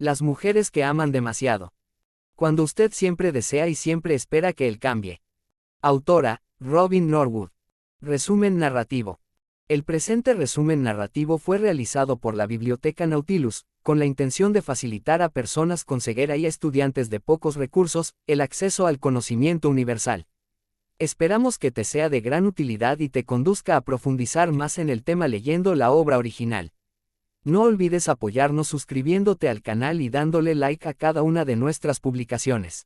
Las mujeres que aman demasiado. Cuando usted siempre desea y siempre espera que él cambie. Autora, Robin Norwood. Resumen narrativo. El presente resumen narrativo fue realizado por la Biblioteca Nautilus, con la intención de facilitar a personas con ceguera y a estudiantes de pocos recursos, el acceso al conocimiento universal. Esperamos que te sea de gran utilidad y te conduzca a profundizar más en el tema leyendo la obra original. No olvides apoyarnos suscribiéndote al canal y dándole like a cada una de nuestras publicaciones.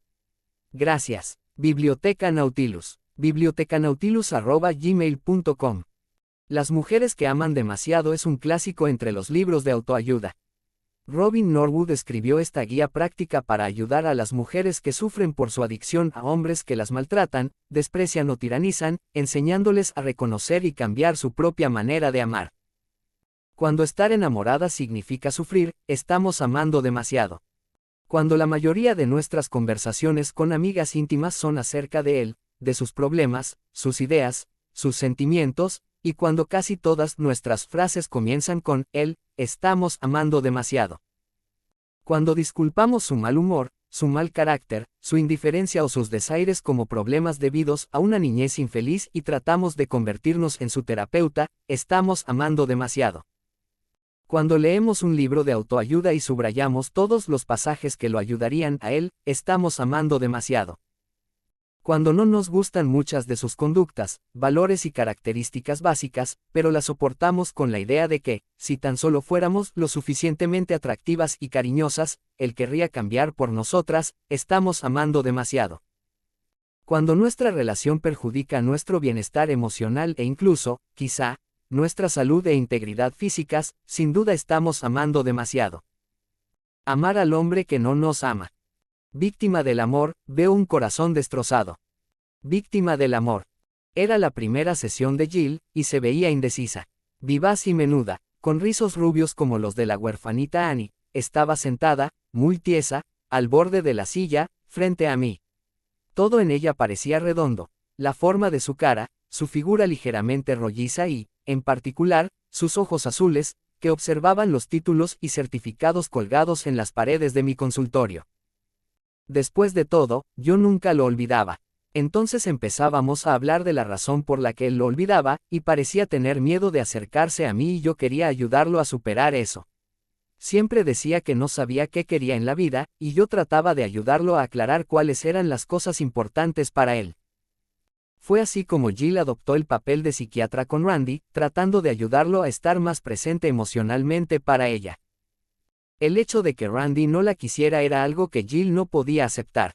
Gracias. Biblioteca Nautilus. bibliotecanautilus@gmail.com. Las mujeres que aman demasiado es un clásico entre los libros de autoayuda. Robin Norwood escribió esta guía práctica para ayudar a las mujeres que sufren por su adicción a hombres que las maltratan, desprecian o tiranizan, enseñándoles a reconocer y cambiar su propia manera de amar. Cuando estar enamorada significa sufrir, estamos amando demasiado. Cuando la mayoría de nuestras conversaciones con amigas íntimas son acerca de él, de sus problemas, sus ideas, sus sentimientos, y cuando casi todas nuestras frases comienzan con él, estamos amando demasiado. Cuando disculpamos su mal humor, su mal carácter, su indiferencia o sus desaires como problemas debidos a una niñez infeliz y tratamos de convertirnos en su terapeuta, estamos amando demasiado. Cuando leemos un libro de autoayuda y subrayamos todos los pasajes que lo ayudarían a él, estamos amando demasiado. Cuando no nos gustan muchas de sus conductas, valores y características básicas, pero las soportamos con la idea de que, si tan solo fuéramos lo suficientemente atractivas y cariñosas, él querría cambiar por nosotras, estamos amando demasiado. Cuando nuestra relación perjudica nuestro bienestar emocional e incluso, quizá, nuestra salud e integridad físicas, sin duda estamos amando demasiado. Amar al hombre que no nos ama. Víctima del amor, veo un corazón destrozado. Víctima del amor. Era la primera sesión de Jill, y se veía indecisa. Vivaz y menuda, con rizos rubios como los de la huerfanita Annie, estaba sentada, muy tiesa, al borde de la silla, frente a mí. Todo en ella parecía redondo, la forma de su cara, su figura ligeramente rolliza y, en particular, sus ojos azules, que observaban los títulos y certificados colgados en las paredes de mi consultorio. Después de todo, yo nunca lo olvidaba. Entonces empezábamos a hablar de la razón por la que él lo olvidaba, y parecía tener miedo de acercarse a mí y yo quería ayudarlo a superar eso. Siempre decía que no sabía qué quería en la vida, y yo trataba de ayudarlo a aclarar cuáles eran las cosas importantes para él. Fue así como Jill adoptó el papel de psiquiatra con Randy, tratando de ayudarlo a estar más presente emocionalmente para ella. El hecho de que Randy no la quisiera era algo que Jill no podía aceptar.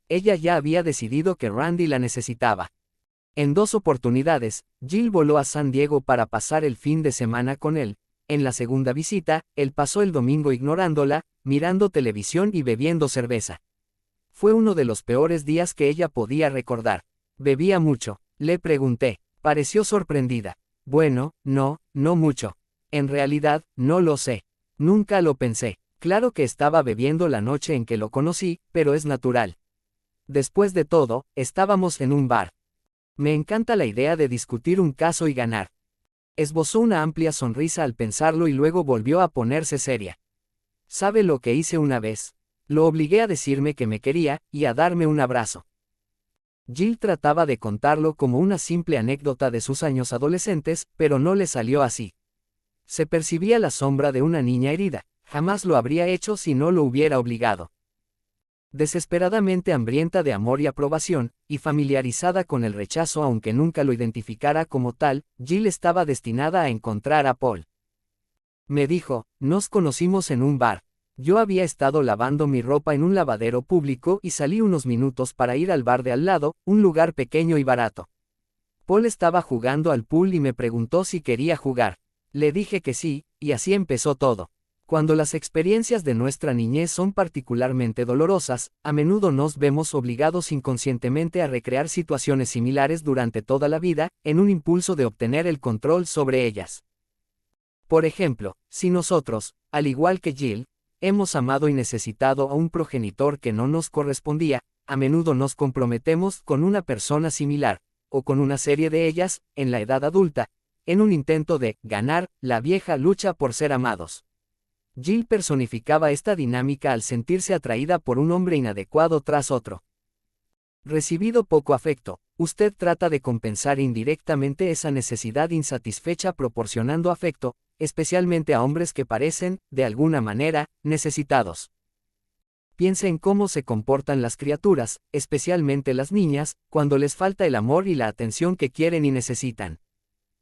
Ella ya había decidido que Randy la necesitaba. En 2 oportunidades, Jill voló a San Diego para pasar el fin de semana con él. En la segunda visita, él pasó el domingo ignorándola, mirando televisión y bebiendo cerveza. Fue uno de los peores días que ella podía recordar. ¿Bebía mucho?, le pregunté. Pareció sorprendida. Bueno, no mucho. En realidad, no lo sé. Nunca lo pensé. Claro que estaba bebiendo la noche en que lo conocí, pero es natural. Después de todo, estábamos en un bar. Me encanta la idea de discutir un caso y ganar. Esbozó una amplia sonrisa al pensarlo y luego volvió a ponerse seria. ¿Sabe lo que hice una vez? Lo obligué a decirme que me quería, y a darme un abrazo. Jill trataba de contarlo como una simple anécdota de sus años adolescentes, pero no le salió así. Se percibía la sombra de una niña herida, jamás lo habría hecho si no lo hubiera obligado. Desesperadamente hambrienta de amor y aprobación, y familiarizada con el rechazo aunque nunca lo identificara como tal, Jill estaba destinada a encontrar a Paul. Me dijo, nos conocimos en un bar. Yo había estado lavando mi ropa en un lavadero público y salí unos minutos para ir al bar de al lado, un lugar pequeño y barato. Paul estaba jugando al pool y me preguntó si quería jugar. Le dije que sí, y así empezó todo. Cuando las experiencias de nuestra niñez son particularmente dolorosas, a menudo nos vemos obligados inconscientemente a recrear situaciones similares durante toda la vida, en un impulso de obtener el control sobre ellas. Por ejemplo, si nosotros, al igual que Jill, hemos amado y necesitado a un progenitor que no nos correspondía, a menudo nos comprometemos con una persona similar, o con una serie de ellas, en la edad adulta, en un intento de ganar la vieja lucha por ser amados. Jill personificaba esta dinámica al sentirse atraída por un hombre inadecuado tras otro. Recibido poco afecto, usted trata de compensar indirectamente esa necesidad insatisfecha proporcionando afecto, especialmente a hombres que parecen, de alguna manera, necesitados. Piense en cómo se comportan las criaturas, especialmente las niñas, cuando les falta el amor y la atención que quieren y necesitan.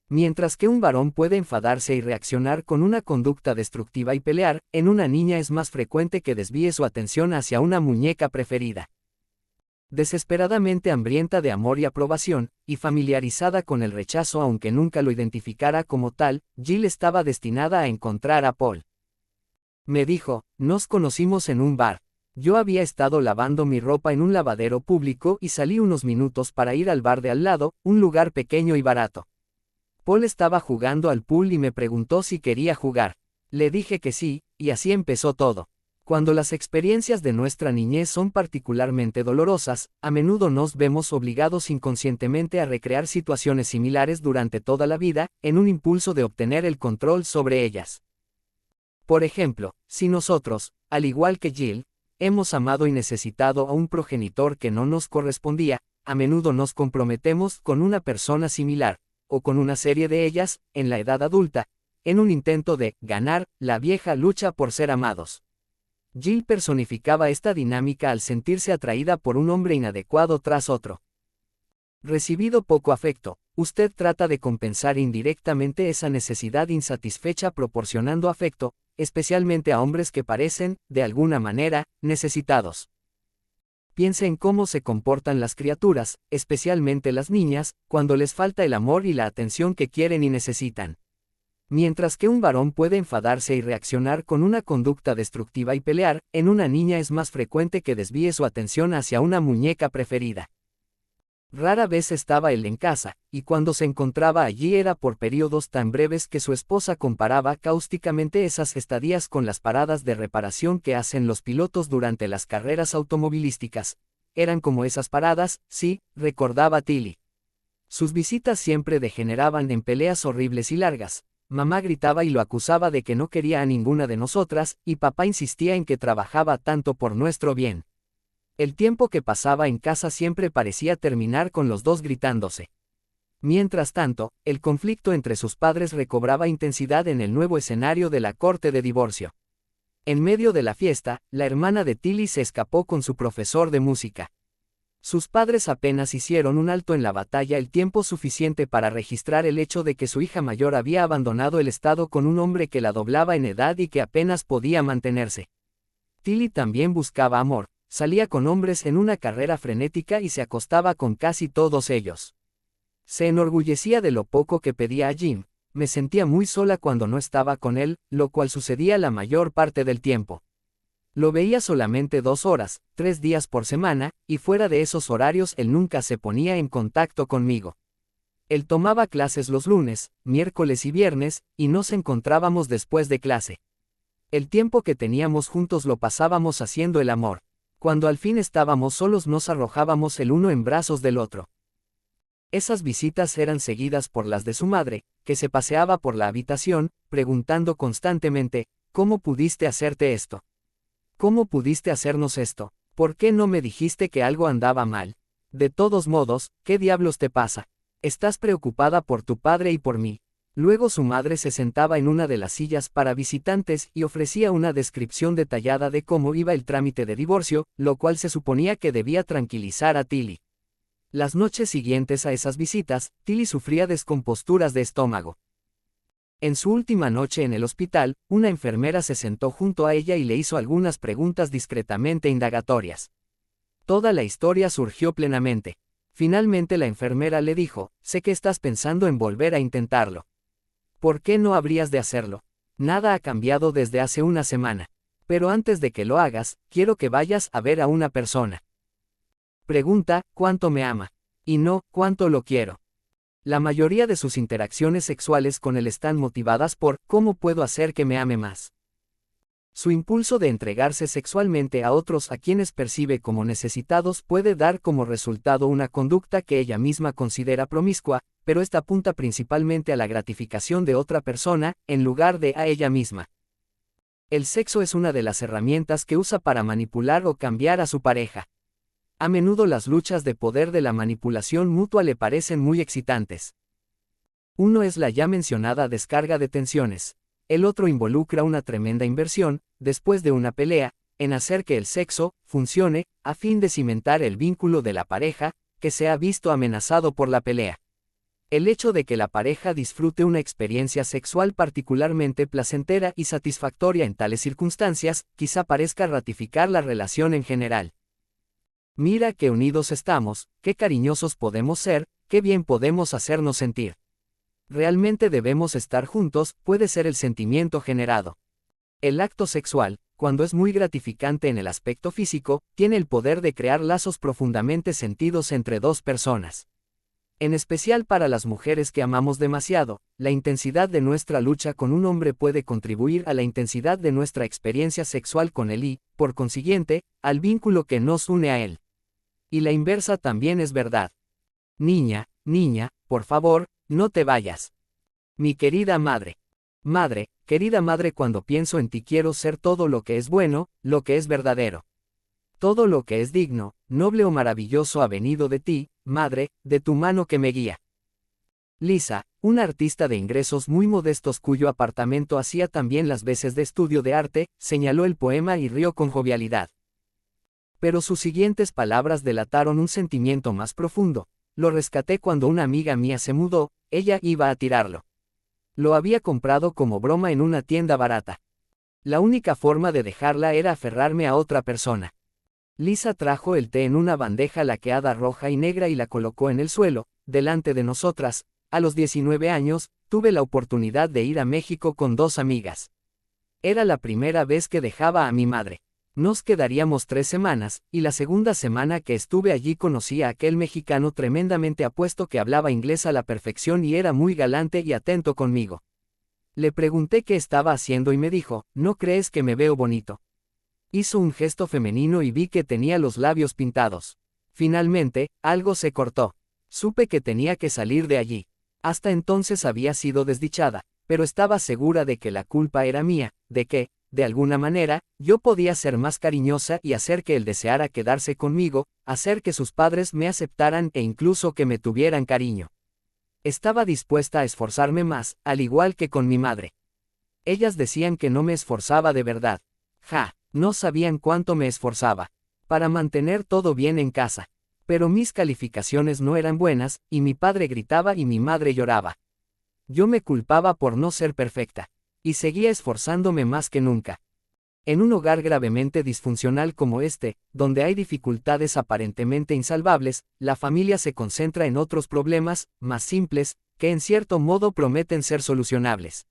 Mientras que un varón puede enfadarse y reaccionar con una conducta destructiva y pelear, en una niña es más frecuente que desvíe su atención hacia una muñeca preferida. Desesperadamente hambrienta de amor y aprobación, y familiarizada con el rechazo aunque nunca lo identificara como tal, Jill estaba destinada a encontrar a Paul. Me dijo, nos conocimos en un bar. Yo había estado lavando mi ropa en un lavadero público y salí unos minutos para ir al bar de al lado, un lugar pequeño y barato. Paul estaba jugando al pool y me preguntó si quería jugar. Le dije que sí, y así empezó todo. Cuando las experiencias de nuestra niñez son particularmente dolorosas, a menudo nos vemos obligados inconscientemente a recrear situaciones similares durante toda la vida, en un impulso de obtener el control sobre ellas. Por ejemplo, si nosotros, al igual que Jill, hemos amado y necesitado a un progenitor que no nos correspondía, a menudo nos comprometemos con una persona similar, o con una serie de ellas, en la edad adulta, en un intento de ganar la vieja lucha por ser amados. Jill personificaba esta dinámica al sentirse atraída por un hombre inadecuado tras otro. Recibido poco afecto, usted trata de compensar indirectamente esa necesidad insatisfecha proporcionando afecto, especialmente a hombres que parecen, de alguna manera, necesitados. Piense en cómo se comportan las criaturas, especialmente las niñas, cuando les falta el amor y la atención que quieren y necesitan. Mientras que un varón puede enfadarse y reaccionar con una conducta destructiva y pelear, en una niña es más frecuente que desvíe su atención hacia una muñeca preferida. Rara vez estaba él en casa, y cuando se encontraba allí era por periodos tan breves que su esposa comparaba cáusticamente esas estadías con las paradas de reparación que hacen los pilotos durante las carreras automovilísticas. Eran como esas paradas, sí, recordaba Tilly. Sus visitas siempre degeneraban en peleas horribles y largas. Mamá gritaba y lo acusaba de que no quería a ninguna de nosotras, y papá insistía en que trabajaba tanto por nuestro bien. El tiempo que pasaba en casa siempre parecía terminar con los dos gritándose. Mientras tanto, el conflicto entre sus padres recobraba intensidad en el nuevo escenario de la corte de divorcio. En medio de la fiesta, la hermana de Tilly se escapó con su profesor de música. Sus padres apenas hicieron un alto en la batalla el tiempo suficiente para registrar el hecho de que su hija mayor había abandonado el estado con un hombre que la doblaba en edad y que apenas podía mantenerse. Tilly también buscaba amor, salía con hombres en una carrera frenética y se acostaba con casi todos ellos. Se enorgullecía de lo poco que pedía a Jim, me sentía muy sola cuando no estaba con él, lo cual sucedía la mayor parte del tiempo. Lo veía solamente 2 horas, 3 días por semana, y fuera de esos horarios él nunca se ponía en contacto conmigo. Él tomaba clases los lunes, miércoles y viernes, y nos encontrábamos después de clase. El tiempo que teníamos juntos lo pasábamos haciendo el amor. Cuando al fin estábamos solos nos arrojábamos el uno en brazos del otro. Esas visitas eran seguidas por las de su madre, que se paseaba por la habitación, preguntando constantemente, ¿cómo pudiste hacerte esto? ¿Cómo pudiste hacernos esto? ¿Por qué no me dijiste que algo andaba mal? De todos modos, ¿qué diablos te pasa? Estás preocupada por tu padre y por mí. Luego su madre se sentaba en una de las sillas para visitantes y ofrecía una descripción detallada de cómo iba el trámite de divorcio, lo cual se suponía que debía tranquilizar a Tilly. Las noches siguientes a esas visitas, Tilly sufría descomposturas de estómago. En su última noche en el hospital, una enfermera se sentó junto a ella y le hizo algunas preguntas discretamente indagatorias. Toda la historia surgió plenamente. Finalmente la enfermera le dijo, sé que estás pensando en volver a intentarlo. ¿Por qué no habrías de hacerlo? Nada ha cambiado desde hace una semana. Pero antes de que lo hagas, quiero que vayas a ver a una persona. Pregunta, ¿cuánto me ama? Y no, ¿cuánto lo quiero? La mayoría de sus interacciones sexuales con él están motivadas por ¿cómo puedo hacer que me ame más? Su impulso de entregarse sexualmente a otros a quienes percibe como necesitados puede dar como resultado una conducta que ella misma considera promiscua, pero esta apunta principalmente a la gratificación de otra persona, en lugar de a ella misma. El sexo es una de las herramientas que usa para manipular o cambiar a su pareja. A menudo las luchas de poder de la manipulación mutua le parecen muy excitantes. Uno es la ya mencionada descarga de tensiones. El otro involucra una tremenda inversión, después de una pelea, en hacer que el sexo funcione, a fin de cimentar el vínculo de la pareja, que se ha visto amenazado por la pelea. El hecho de que la pareja disfrute una experiencia sexual particularmente placentera y satisfactoria en tales circunstancias, quizá parezca ratificar la relación en general. Mira qué unidos estamos, qué cariñosos podemos ser, qué bien podemos hacernos sentir. Realmente debemos estar juntos, puede ser el sentimiento generado. El acto sexual, cuando es muy gratificante en el aspecto físico, tiene el poder de crear lazos profundamente sentidos entre dos personas. En especial para las mujeres que amamos demasiado, la intensidad de nuestra lucha con un hombre puede contribuir a la intensidad de nuestra experiencia sexual con él y, por consiguiente, al vínculo que nos une a él. Y la inversa también es verdad. Niña, por favor, no te vayas. Mi querida madre. Madre, querida madre, cuando pienso en ti quiero ser todo lo que es bueno, lo que es verdadero. Todo lo que es digno, noble o maravilloso ha venido de ti, madre, de tu mano que me guía. Lisa, una artista de ingresos muy modestos cuyo apartamento hacía también las veces de estudio de arte, señaló el poema y rió con jovialidad. Pero sus siguientes palabras delataron un sentimiento más profundo. Lo rescaté cuando una amiga mía se mudó, ella iba a tirarlo. Lo había comprado como broma en una tienda barata. La única forma de dejarla era aferrarme a otra persona. Lisa trajo el té en una bandeja laqueada roja y negra y la colocó en el suelo, delante de nosotras. A los 19 años, tuve la oportunidad de ir a México con 2 amigas. Era la primera vez que dejaba a mi madre. Nos quedaríamos 3 semanas, y la segunda semana que estuve allí conocí a aquel mexicano tremendamente apuesto que hablaba inglés a la perfección y era muy galante y atento conmigo. Le pregunté qué estaba haciendo y me dijo, ¿no crees que me veo bonito? Hizo un gesto femenino y vi que tenía los labios pintados. Finalmente, algo se cortó. Supe que tenía que salir de allí. Hasta entonces había sido desdichada, pero estaba segura de que la culpa era mía, de que, de alguna manera, yo podía ser más cariñosa y hacer que él deseara quedarse conmigo, hacer que sus padres me aceptaran e incluso que me tuvieran cariño. Estaba dispuesta a esforzarme más, al igual que con mi madre. Ellas decían que no me esforzaba de verdad. No sabían cuánto me esforzaba. Para mantener todo bien en casa. Pero mis calificaciones no eran buenas, y mi padre gritaba y mi madre lloraba. Yo me culpaba por no ser perfecta. Y seguía esforzándome más que nunca. En un hogar gravemente disfuncional como este, donde hay dificultades aparentemente insalvables, la familia se concentra en otros problemas, más simples, que en cierto modo prometen ser solucionables.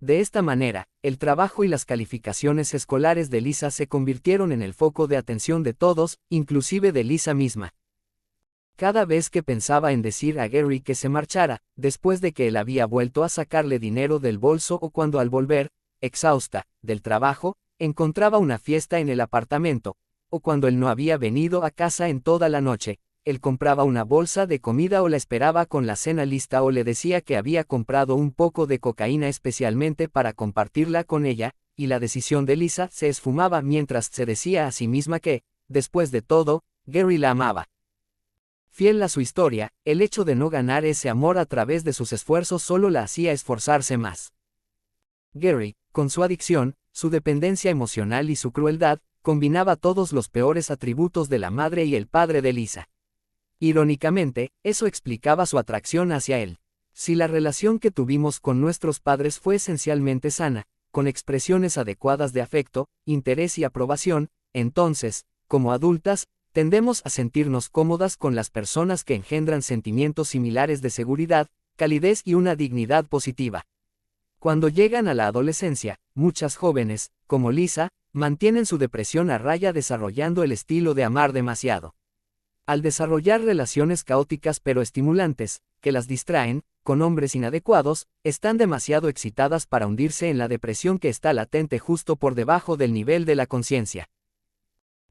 De esta manera, el trabajo y las calificaciones escolares de Lisa se convirtieron en el foco de atención de todos, inclusive de Lisa misma. Cada vez que pensaba en decir a Gary que se marchara, después de que él había vuelto a sacarle dinero del bolso o cuando al volver, exhausta, del trabajo, encontraba una fiesta en el apartamento, o cuando él no había venido a casa en toda la noche, él compraba una bolsa de comida o la esperaba con la cena lista o le decía que había comprado un poco de cocaína especialmente para compartirla con ella, y la decisión de Lisa se esfumaba mientras se decía a sí misma que, después de todo, Gary la amaba. Fiel a su historia, el hecho de no ganar ese amor a través de sus esfuerzos solo la hacía esforzarse más. Gary, con su adicción, su dependencia emocional y su crueldad, combinaba todos los peores atributos de la madre y el padre de Lisa. Irónicamente, eso explicaba su atracción hacia él. Si la relación que tuvimos con nuestros padres fue esencialmente sana, con expresiones adecuadas de afecto, interés y aprobación, entonces, como adultas, tendemos a sentirnos cómodas con las personas que engendran sentimientos similares de seguridad, calidez y una dignidad positiva. Cuando llegan a la adolescencia, muchas jóvenes, como Lisa, mantienen su depresión a raya desarrollando el estilo de amar demasiado. Al desarrollar relaciones caóticas pero estimulantes, que las distraen, con hombres inadecuados, están demasiado excitadas para hundirse en la depresión que está latente justo por debajo del nivel de la conciencia.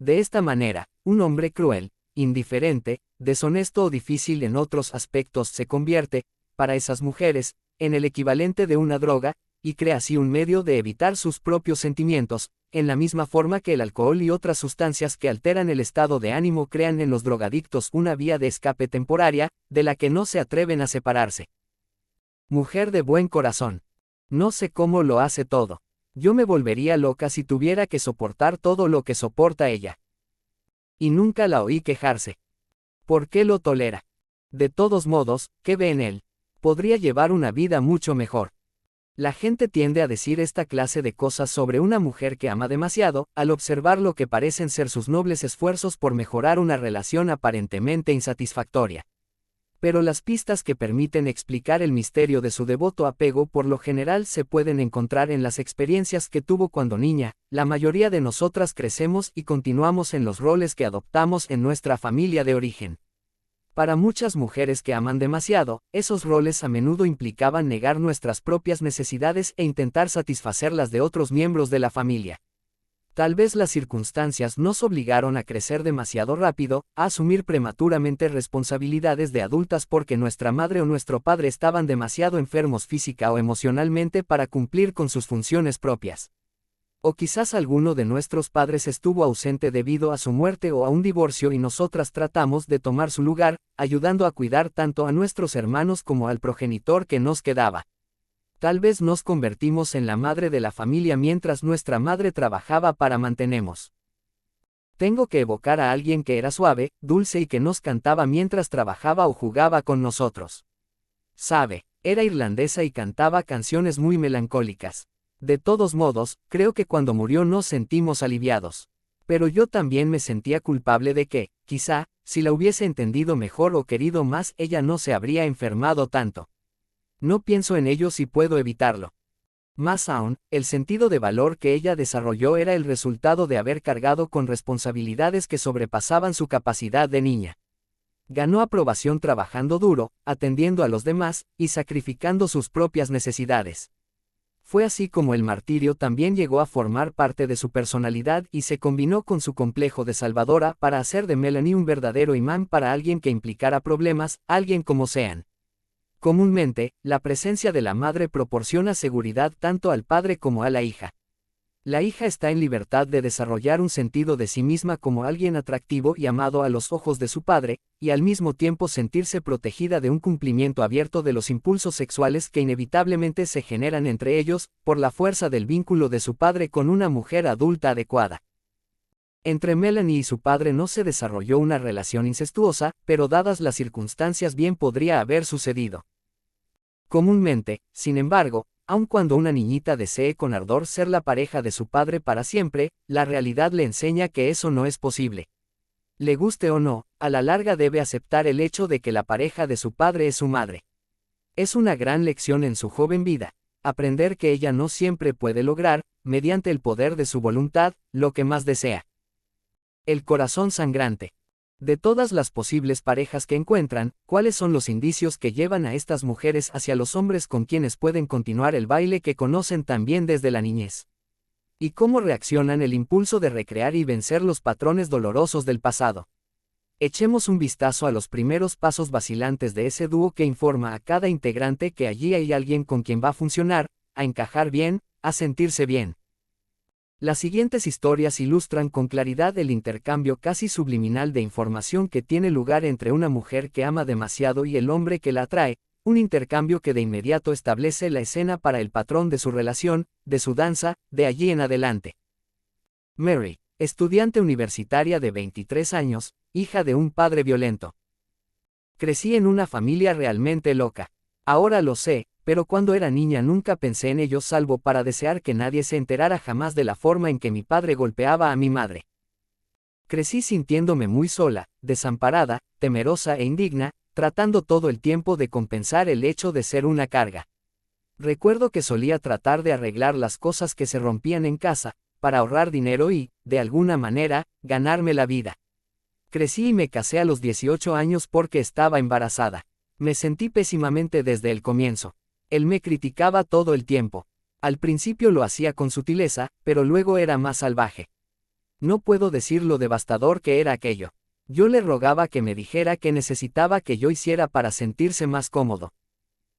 De esta manera, un hombre cruel, indiferente, deshonesto o difícil en otros aspectos se convierte, para esas mujeres, en el equivalente de una droga, y crea así un medio de evitar sus propios sentimientos, en la misma forma que el alcohol y otras sustancias que alteran el estado de ánimo crean en los drogadictos una vía de escape temporaria, de la que no se atreven a separarse. Mujer de buen corazón. No sé cómo lo hace todo. Yo me volvería loca si tuviera que soportar todo lo que soporta ella. Y nunca la oí quejarse. ¿Por qué lo tolera? De todos modos, ¿qué ve en él? Podría llevar una vida mucho mejor. La gente tiende a decir esta clase de cosas sobre una mujer que ama demasiado, al observar lo que parecen ser sus nobles esfuerzos por mejorar una relación aparentemente insatisfactoria. Pero las pistas que permiten explicar el misterio de su devoto apego por lo general se pueden encontrar en las experiencias que tuvo cuando niña. La mayoría de nosotras crecemos y continuamos en los roles que adoptamos en nuestra familia de origen. Para muchas mujeres que aman demasiado, esos roles a menudo implicaban negar nuestras propias necesidades e intentar satisfacer las de otros miembros de la familia. Tal vez las circunstancias nos obligaron a crecer demasiado rápido, a asumir prematuramente responsabilidades de adultas porque nuestra madre o nuestro padre estaban demasiado enfermos física o emocionalmente para cumplir con sus funciones propias. O quizás alguno de nuestros padres estuvo ausente debido a su muerte o a un divorcio y nosotras tratamos de tomar su lugar, ayudando a cuidar tanto a nuestros hermanos como al progenitor que nos quedaba. Tal vez nos convertimos en la madre de la familia mientras nuestra madre trabajaba para mantenernos. Tengo que evocar a alguien que era suave, dulce y que nos cantaba mientras trabajaba o jugaba con nosotros. Sabe, era irlandesa y cantaba canciones muy melancólicas. De todos modos, creo que cuando murió nos sentimos aliviados. Pero yo también me sentía culpable de que, quizá, si la hubiese entendido mejor o querido más, ella no se habría enfermado tanto. No pienso en ello si puedo evitarlo. Más aún, el sentido de valor que ella desarrolló era el resultado de haber cargado con responsabilidades que sobrepasaban su capacidad de niña. Ganó aprobación trabajando duro, atendiendo a los demás, y sacrificando sus propias necesidades. Fue así como el martirio también llegó a formar parte de su personalidad y se combinó con su complejo de salvadora para hacer de Melanie un verdadero imán para alguien que implicara problemas, alguien como sean. Comúnmente, la presencia de la madre proporciona seguridad tanto al padre como a la hija. La hija está en libertad de desarrollar un sentido de sí misma como alguien atractivo y amado a los ojos de su padre, y al mismo tiempo sentirse protegida de un cumplimiento abierto de los impulsos sexuales que inevitablemente se generan entre ellos, por la fuerza del vínculo de su padre con una mujer adulta adecuada. Entre Melanie y su padre no se desarrolló una relación incestuosa, pero dadas las circunstancias bien podría haber sucedido. Comúnmente, sin embargo, aun cuando una niñita desee con ardor ser la pareja de su padre para siempre, la realidad le enseña que eso no es posible. Le guste o no, a la larga debe aceptar el hecho de que la pareja de su padre es su madre. Es una gran lección en su joven vida, aprender que ella no siempre puede lograr, mediante el poder de su voluntad, lo que más desea. El corazón sangrante. De todas las posibles parejas que encuentran, ¿cuáles son los indicios que llevan a estas mujeres hacia los hombres con quienes pueden continuar el baile que conocen tan bien desde la niñez? ¿Y cómo reaccionan el impulso de recrear y vencer los patrones dolorosos del pasado? Echemos un vistazo a los primeros pasos vacilantes de ese dúo que informa a cada integrante que allí hay alguien con quien va a funcionar, a encajar bien, a sentirse bien. Las siguientes historias ilustran con claridad el intercambio casi subliminal de información que tiene lugar entre una mujer que ama demasiado y el hombre que la atrae, un intercambio que de inmediato establece la escena para el patrón de su relación, de su danza, de allí en adelante. Mary, estudiante universitaria de 23 años, hija de un padre violento. Crecí en una familia realmente loca. Ahora lo sé, pero cuando era niña nunca pensé en ello salvo para desear que nadie se enterara jamás de la forma en que mi padre golpeaba a mi madre. Crecí sintiéndome muy sola, desamparada, temerosa e indigna, tratando todo el tiempo de compensar el hecho de ser una carga. Recuerdo que solía tratar de arreglar las cosas que se rompían en casa, para ahorrar dinero y, de alguna manera, ganarme la vida. Crecí y me casé a los 18 años porque estaba embarazada. Me sentí pésimamente desde el comienzo. Él me criticaba todo el tiempo. Al principio lo hacía con sutileza, pero luego era más salvaje. No puedo decir lo devastador que era aquello. Yo le rogaba que me dijera qué necesitaba que yo hiciera para sentirse más cómodo.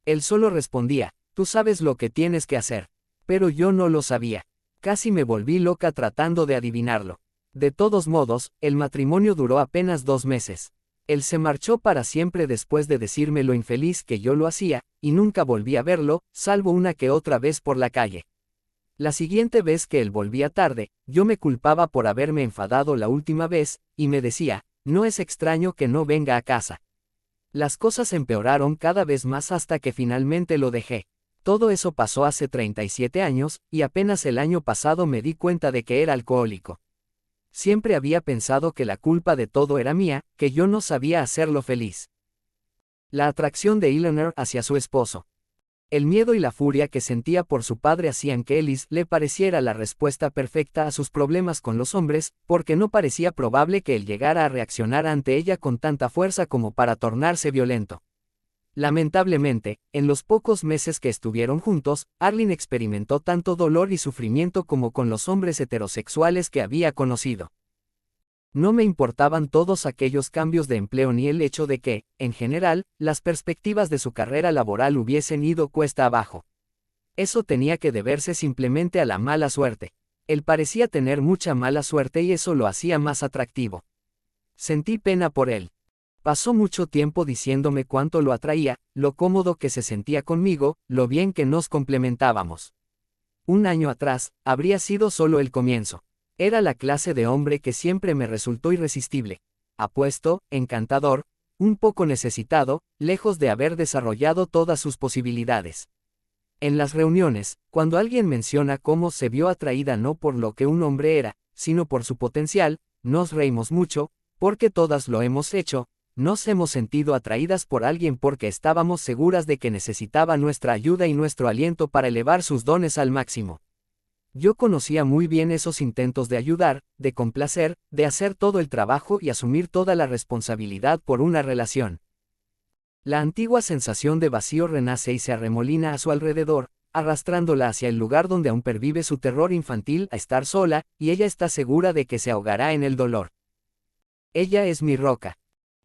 Él solo respondía, tú sabes lo que tienes que hacer. Pero yo no lo sabía. Casi me volví loca tratando de adivinarlo. De todos modos, el matrimonio duró apenas 2 meses. Él se marchó para siempre después de decirme lo infeliz que yo lo hacía, y nunca volví a verlo, salvo una que otra vez por la calle. La siguiente vez que él volvía tarde, yo me culpaba por haberme enfadado la última vez, y me decía, no es extraño que no venga a casa. Las cosas empeoraron cada vez más hasta que finalmente lo dejé. Todo eso pasó hace 37 años, y apenas el año pasado me di cuenta de que era alcohólico. Siempre había pensado que la culpa de todo era mía, que yo no sabía hacerlo feliz. La atracción de Eleanor hacia su esposo. El miedo y la furia que sentía por su padre hacían que Ellis le pareciera la respuesta perfecta a sus problemas con los hombres, porque no parecía probable que él llegara a reaccionar ante ella con tanta fuerza como para tornarse violento. Lamentablemente, en los pocos meses que estuvieron juntos, Arlene experimentó tanto dolor y sufrimiento como con los hombres heterosexuales que había conocido. No me importaban todos aquellos cambios de empleo ni el hecho de que, en general, las perspectivas de su carrera laboral hubiesen ido cuesta abajo. Eso tenía que deberse simplemente a la mala suerte. Él parecía tener mucha mala suerte y eso lo hacía más atractivo. Sentí pena por él. Pasó mucho tiempo diciéndome cuánto lo atraía, lo cómodo que se sentía conmigo, lo bien que nos complementábamos. Un año atrás, habría sido solo el comienzo. Era la clase de hombre que siempre me resultó irresistible. Apuesto, encantador, un poco necesitado, lejos de haber desarrollado todas sus posibilidades. En las reuniones, cuando alguien menciona cómo se vio atraída no por lo que un hombre era, sino por su potencial, nos reímos mucho, porque todas lo hemos hecho, nos hemos sentido atraídas por alguien porque estábamos seguras de que necesitaba nuestra ayuda y nuestro aliento para elevar sus dones al máximo. Yo conocía muy bien esos intentos de ayudar, de complacer, de hacer todo el trabajo y asumir toda la responsabilidad por una relación. La antigua sensación de vacío renace y se arremolina a su alrededor, arrastrándola hacia el lugar donde aún pervive su terror infantil a estar sola, y ella está segura de que se ahogará en el dolor. Ella es mi roca.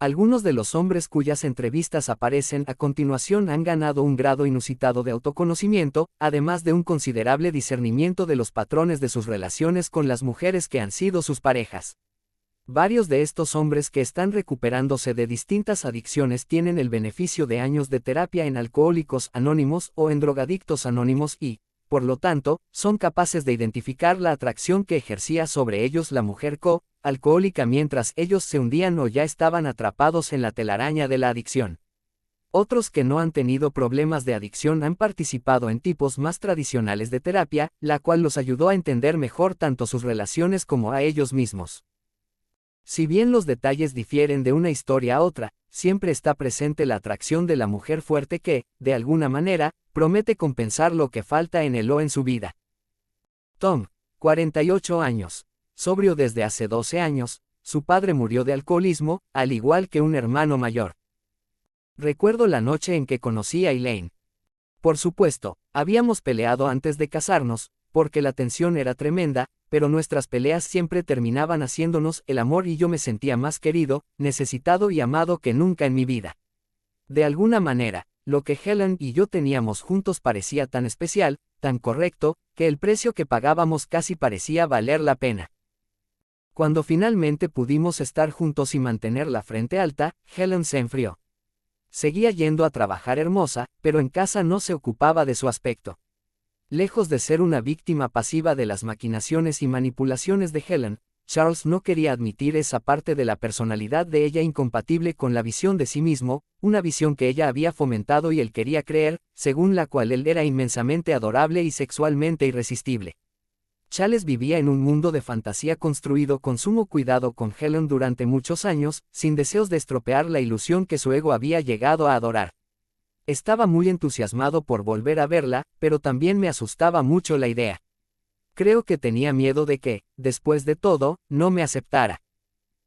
Algunos de los hombres cuyas entrevistas aparecen a continuación han ganado un grado inusitado de autoconocimiento, además de un considerable discernimiento de los patrones de sus relaciones con las mujeres que han sido sus parejas. Varios de estos hombres que están recuperándose de distintas adicciones tienen el beneficio de años de terapia en Alcohólicos Anónimos o en Drogadictos Anónimos y, por lo tanto, son capaces de identificar la atracción que ejercía sobre ellos la mujer alcohólica mientras ellos se hundían o ya estaban atrapados en la telaraña de la adicción. Otros que no han tenido problemas de adicción han participado en tipos más tradicionales de terapia, la cual los ayudó a entender mejor tanto sus relaciones como a ellos mismos. Si bien los detalles difieren de una historia a otra, siempre está presente la atracción de la mujer fuerte que, de alguna manera, promete compensar lo que falta en él o en su vida. Tom, 48 años. Sobrio desde hace 12 años, su padre murió de alcoholismo, al igual que un hermano mayor. Recuerdo la noche en que conocí a Elaine. Por supuesto, habíamos peleado antes de casarnos, porque la tensión era tremenda, pero nuestras peleas siempre terminaban haciéndonos el amor y yo me sentía más querido, necesitado y amado que nunca en mi vida. De alguna manera, lo que Helen y yo teníamos juntos parecía tan especial, tan correcto, que el precio que pagábamos casi parecía valer la pena. Cuando finalmente pudimos estar juntos y mantener la frente alta, Helen se enfrió. Seguía yendo a trabajar hermosa, pero en casa no se ocupaba de su aspecto. Lejos de ser una víctima pasiva de las maquinaciones y manipulaciones de Helen, Charles no quería admitir esa parte de la personalidad de ella incompatible con la visión de sí mismo, una visión que ella había fomentado y él quería creer, según la cual él era inmensamente adorable y sexualmente irresistible. Charles vivía en un mundo de fantasía construido con sumo cuidado con Helen durante muchos años, sin deseos de estropear la ilusión que su ego había llegado a adorar. Estaba muy entusiasmado por volver a verla, pero también me asustaba mucho la idea. Creo que tenía miedo de que, después de todo, no me aceptara.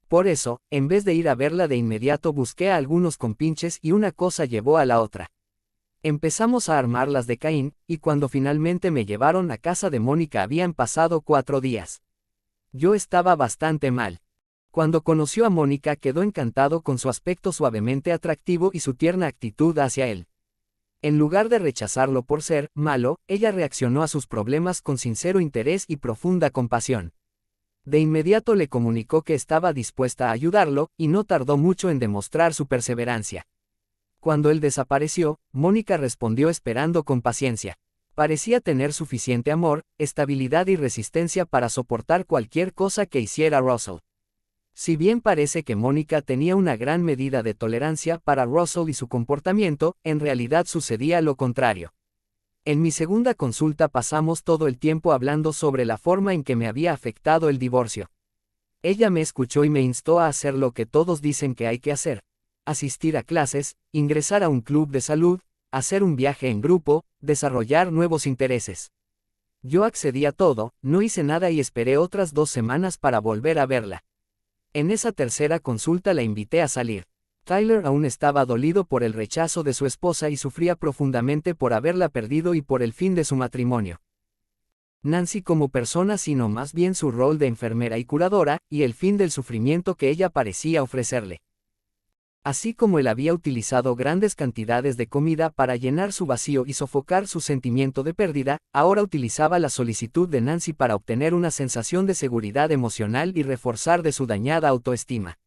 Por eso, en vez de ir a verla de inmediato busqué a algunos compinches y una cosa llevó a la otra. Empezamos a armar las de Caín, y cuando finalmente me llevaron a casa de Mónica habían pasado 4 días. Yo estaba bastante mal. Cuando conoció a Mónica quedó encantado con su aspecto suavemente atractivo y su tierna actitud hacia él. En lugar de rechazarlo por ser malo, ella reaccionó a sus problemas con sincero interés y profunda compasión. De inmediato le comunicó que estaba dispuesta a ayudarlo, y no tardó mucho en demostrar su perseverancia. Cuando él desapareció, Mónica respondió esperando con paciencia. Parecía tener suficiente amor, estabilidad y resistencia para soportar cualquier cosa que hiciera Russell. Si bien parece que Mónica tenía una gran medida de tolerancia para Russell y su comportamiento, en realidad sucedía lo contrario. En mi segunda consulta pasamos todo el tiempo hablando sobre la forma en que me había afectado el divorcio. Ella me escuchó y me instó a hacer lo que todos dicen que hay que hacer: asistir a clases, ingresar a un club de salud, hacer un viaje en grupo, desarrollar nuevos intereses. Yo accedí a todo, no hice nada y esperé otras 2 semanas para volver a verla. En esa tercera consulta la invité a salir. Tyler aún estaba dolido por el rechazo de su esposa y sufría profundamente por haberla perdido y por el fin de su matrimonio. Nancy como persona, sino más bien su rol de enfermera y curadora, y el fin del sufrimiento que ella parecía ofrecerle. Así como él había utilizado grandes cantidades de comida para llenar su vacío y sofocar su sentimiento de pérdida, ahora utilizaba la solicitud de Nancy para obtener una sensación de seguridad emocional y reforzar de su dañada autoestima.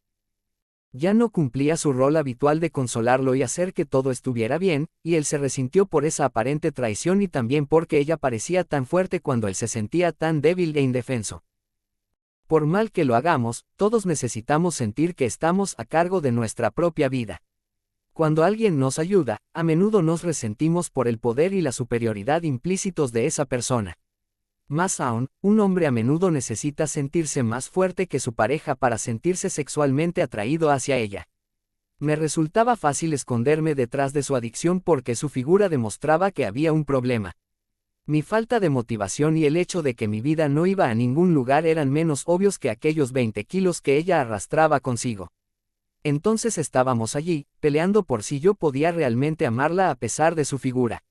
Ya no cumplía su rol habitual de consolarlo y hacer que todo estuviera bien, y él se resintió por esa aparente traición y también porque ella parecía tan fuerte cuando él se sentía tan débil e indefenso. Por mal que lo hagamos, todos necesitamos sentir que estamos a cargo de nuestra propia vida. Cuando alguien nos ayuda, a menudo nos resentimos por el poder y la superioridad implícitos de esa persona. Más aún, un hombre a menudo necesita sentirse más fuerte que su pareja para sentirse sexualmente atraído hacia ella. Me resultaba fácil esconderme detrás de su adicción porque su figura demostraba que había un problema. Mi falta de motivación y el hecho de que mi vida no iba a ningún lugar eran menos obvios que aquellos 20 kilos que ella arrastraba consigo. Entonces estábamos allí, peleando por si yo podía realmente amarla a pesar de su figura.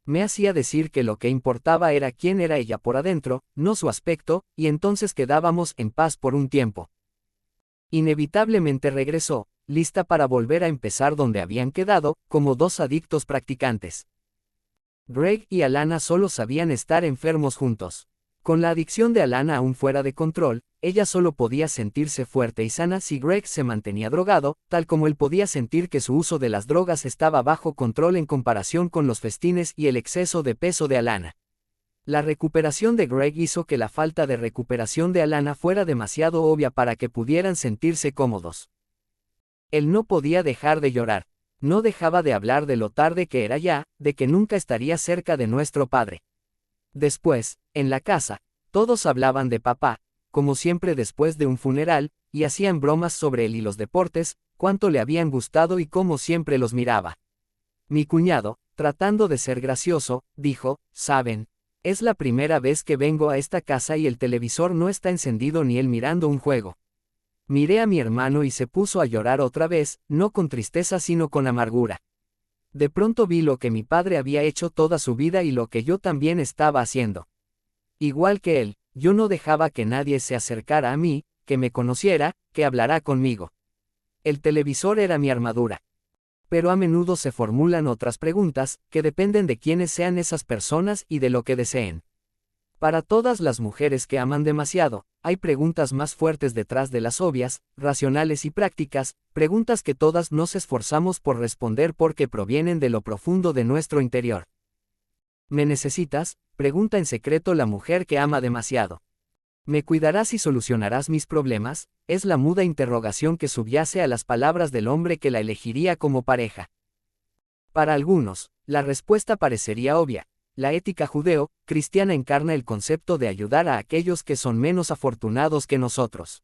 Me hacía decir que lo que importaba era quién era ella por adentro, no su aspecto, y entonces quedábamos en paz por un tiempo. Inevitablemente regresó, lista para volver a empezar donde habían quedado, como 2 adictos practicantes. Greg y Alana solo sabían estar enfermos juntos. Con la adicción de Alana aún fuera de control, ella solo podía sentirse fuerte y sana si Greg se mantenía drogado, tal como él podía sentir que su uso de las drogas estaba bajo control en comparación con los festines y el exceso de peso de Alana. La recuperación de Greg hizo que la falta de recuperación de Alana fuera demasiado obvia para que pudieran sentirse cómodos. Él no podía dejar de llorar. No dejaba de hablar de lo tarde que era ya, de que nunca estaría cerca de nuestro padre. Después, en la casa, todos hablaban de papá, como siempre después de un funeral, y hacían bromas sobre él y los deportes, cuánto le habían gustado y cómo siempre los miraba. Mi cuñado, tratando de ser gracioso, dijo: «Saben, es la primera vez que vengo a esta casa y el televisor no está encendido ni él mirando un juego». Miré a mi hermano y se puso a llorar otra vez, no con tristeza sino con amargura. De pronto vi lo que mi padre había hecho toda su vida y lo que yo también estaba haciendo. Igual que él, yo no dejaba que nadie se acercara a mí, que me conociera, que hablara conmigo. El televisor era mi armadura. Pero a menudo se formulan otras preguntas, que dependen de quiénes sean esas personas y de lo que deseen. Para todas las mujeres que aman demasiado, hay preguntas más fuertes detrás de las obvias, racionales y prácticas, preguntas que todas nos esforzamos por responder porque provienen de lo profundo de nuestro interior. ¿Me necesitas?, pregunta en secreto la mujer que ama demasiado. ¿Me cuidarás y solucionarás mis problemas?, es la muda interrogación que subyace a las palabras del hombre que la elegiría como pareja. Para algunos, la respuesta parecería obvia. La ética judeo-cristiana encarna el concepto de ayudar a aquellos que son menos afortunados que nosotros.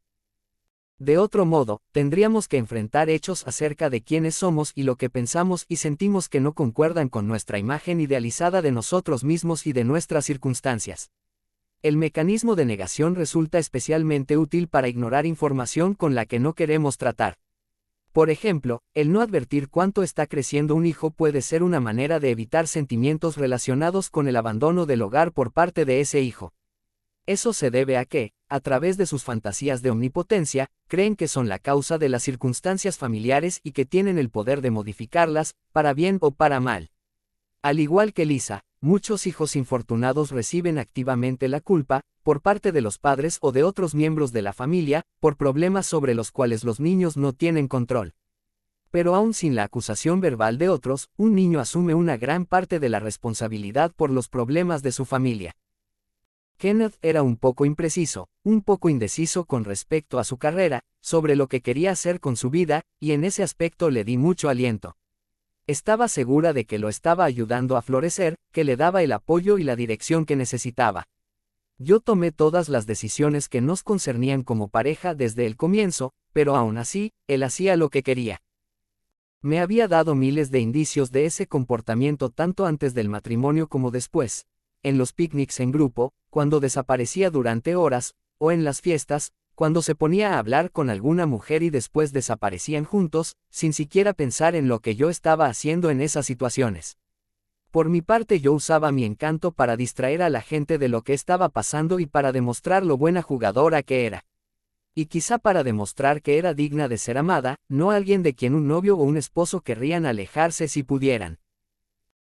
De otro modo, tendríamos que enfrentar hechos acerca de quiénes somos y lo que pensamos y sentimos que no concuerdan con nuestra imagen idealizada de nosotros mismos y de nuestras circunstancias. El mecanismo de negación resulta especialmente útil para ignorar información con la que no queremos tratar. Por ejemplo, el no advertir cuánto está creciendo un hijo puede ser una manera de evitar sentimientos relacionados con el abandono del hogar por parte de ese hijo. Eso se debe a que, a través de sus fantasías de omnipotencia, creen que son la causa de las circunstancias familiares y que tienen el poder de modificarlas, para bien o para mal. Al igual que Lisa, muchos hijos infortunados reciben activamente la culpa, por parte de los padres o de otros miembros de la familia, por problemas sobre los cuales los niños no tienen control. Pero aún sin la acusación verbal de otros, un niño asume una gran parte de la responsabilidad por los problemas de su familia. Kenneth era un poco impreciso, un poco indeciso con respecto a su carrera, sobre lo que quería hacer con su vida, y en ese aspecto le di mucho aliento. Estaba segura de que lo estaba ayudando a florecer, que le daba el apoyo y la dirección que necesitaba. Yo tomé todas las decisiones que nos concernían como pareja desde el comienzo, pero aún así, él hacía lo que quería. Me había dado miles de indicios de ese comportamiento tanto antes del matrimonio como después, en los picnics en grupo, cuando desaparecía durante horas, o en las fiestas, cuando se ponía a hablar con alguna mujer y después desaparecían juntos, sin siquiera pensar en lo que yo estaba haciendo en esas situaciones. Por mi parte yo usaba mi encanto para distraer a la gente de lo que estaba pasando y para demostrar lo buena jugadora que era. Y quizá para demostrar que era digna de ser amada, no alguien de quien un novio o un esposo querrían alejarse si pudieran.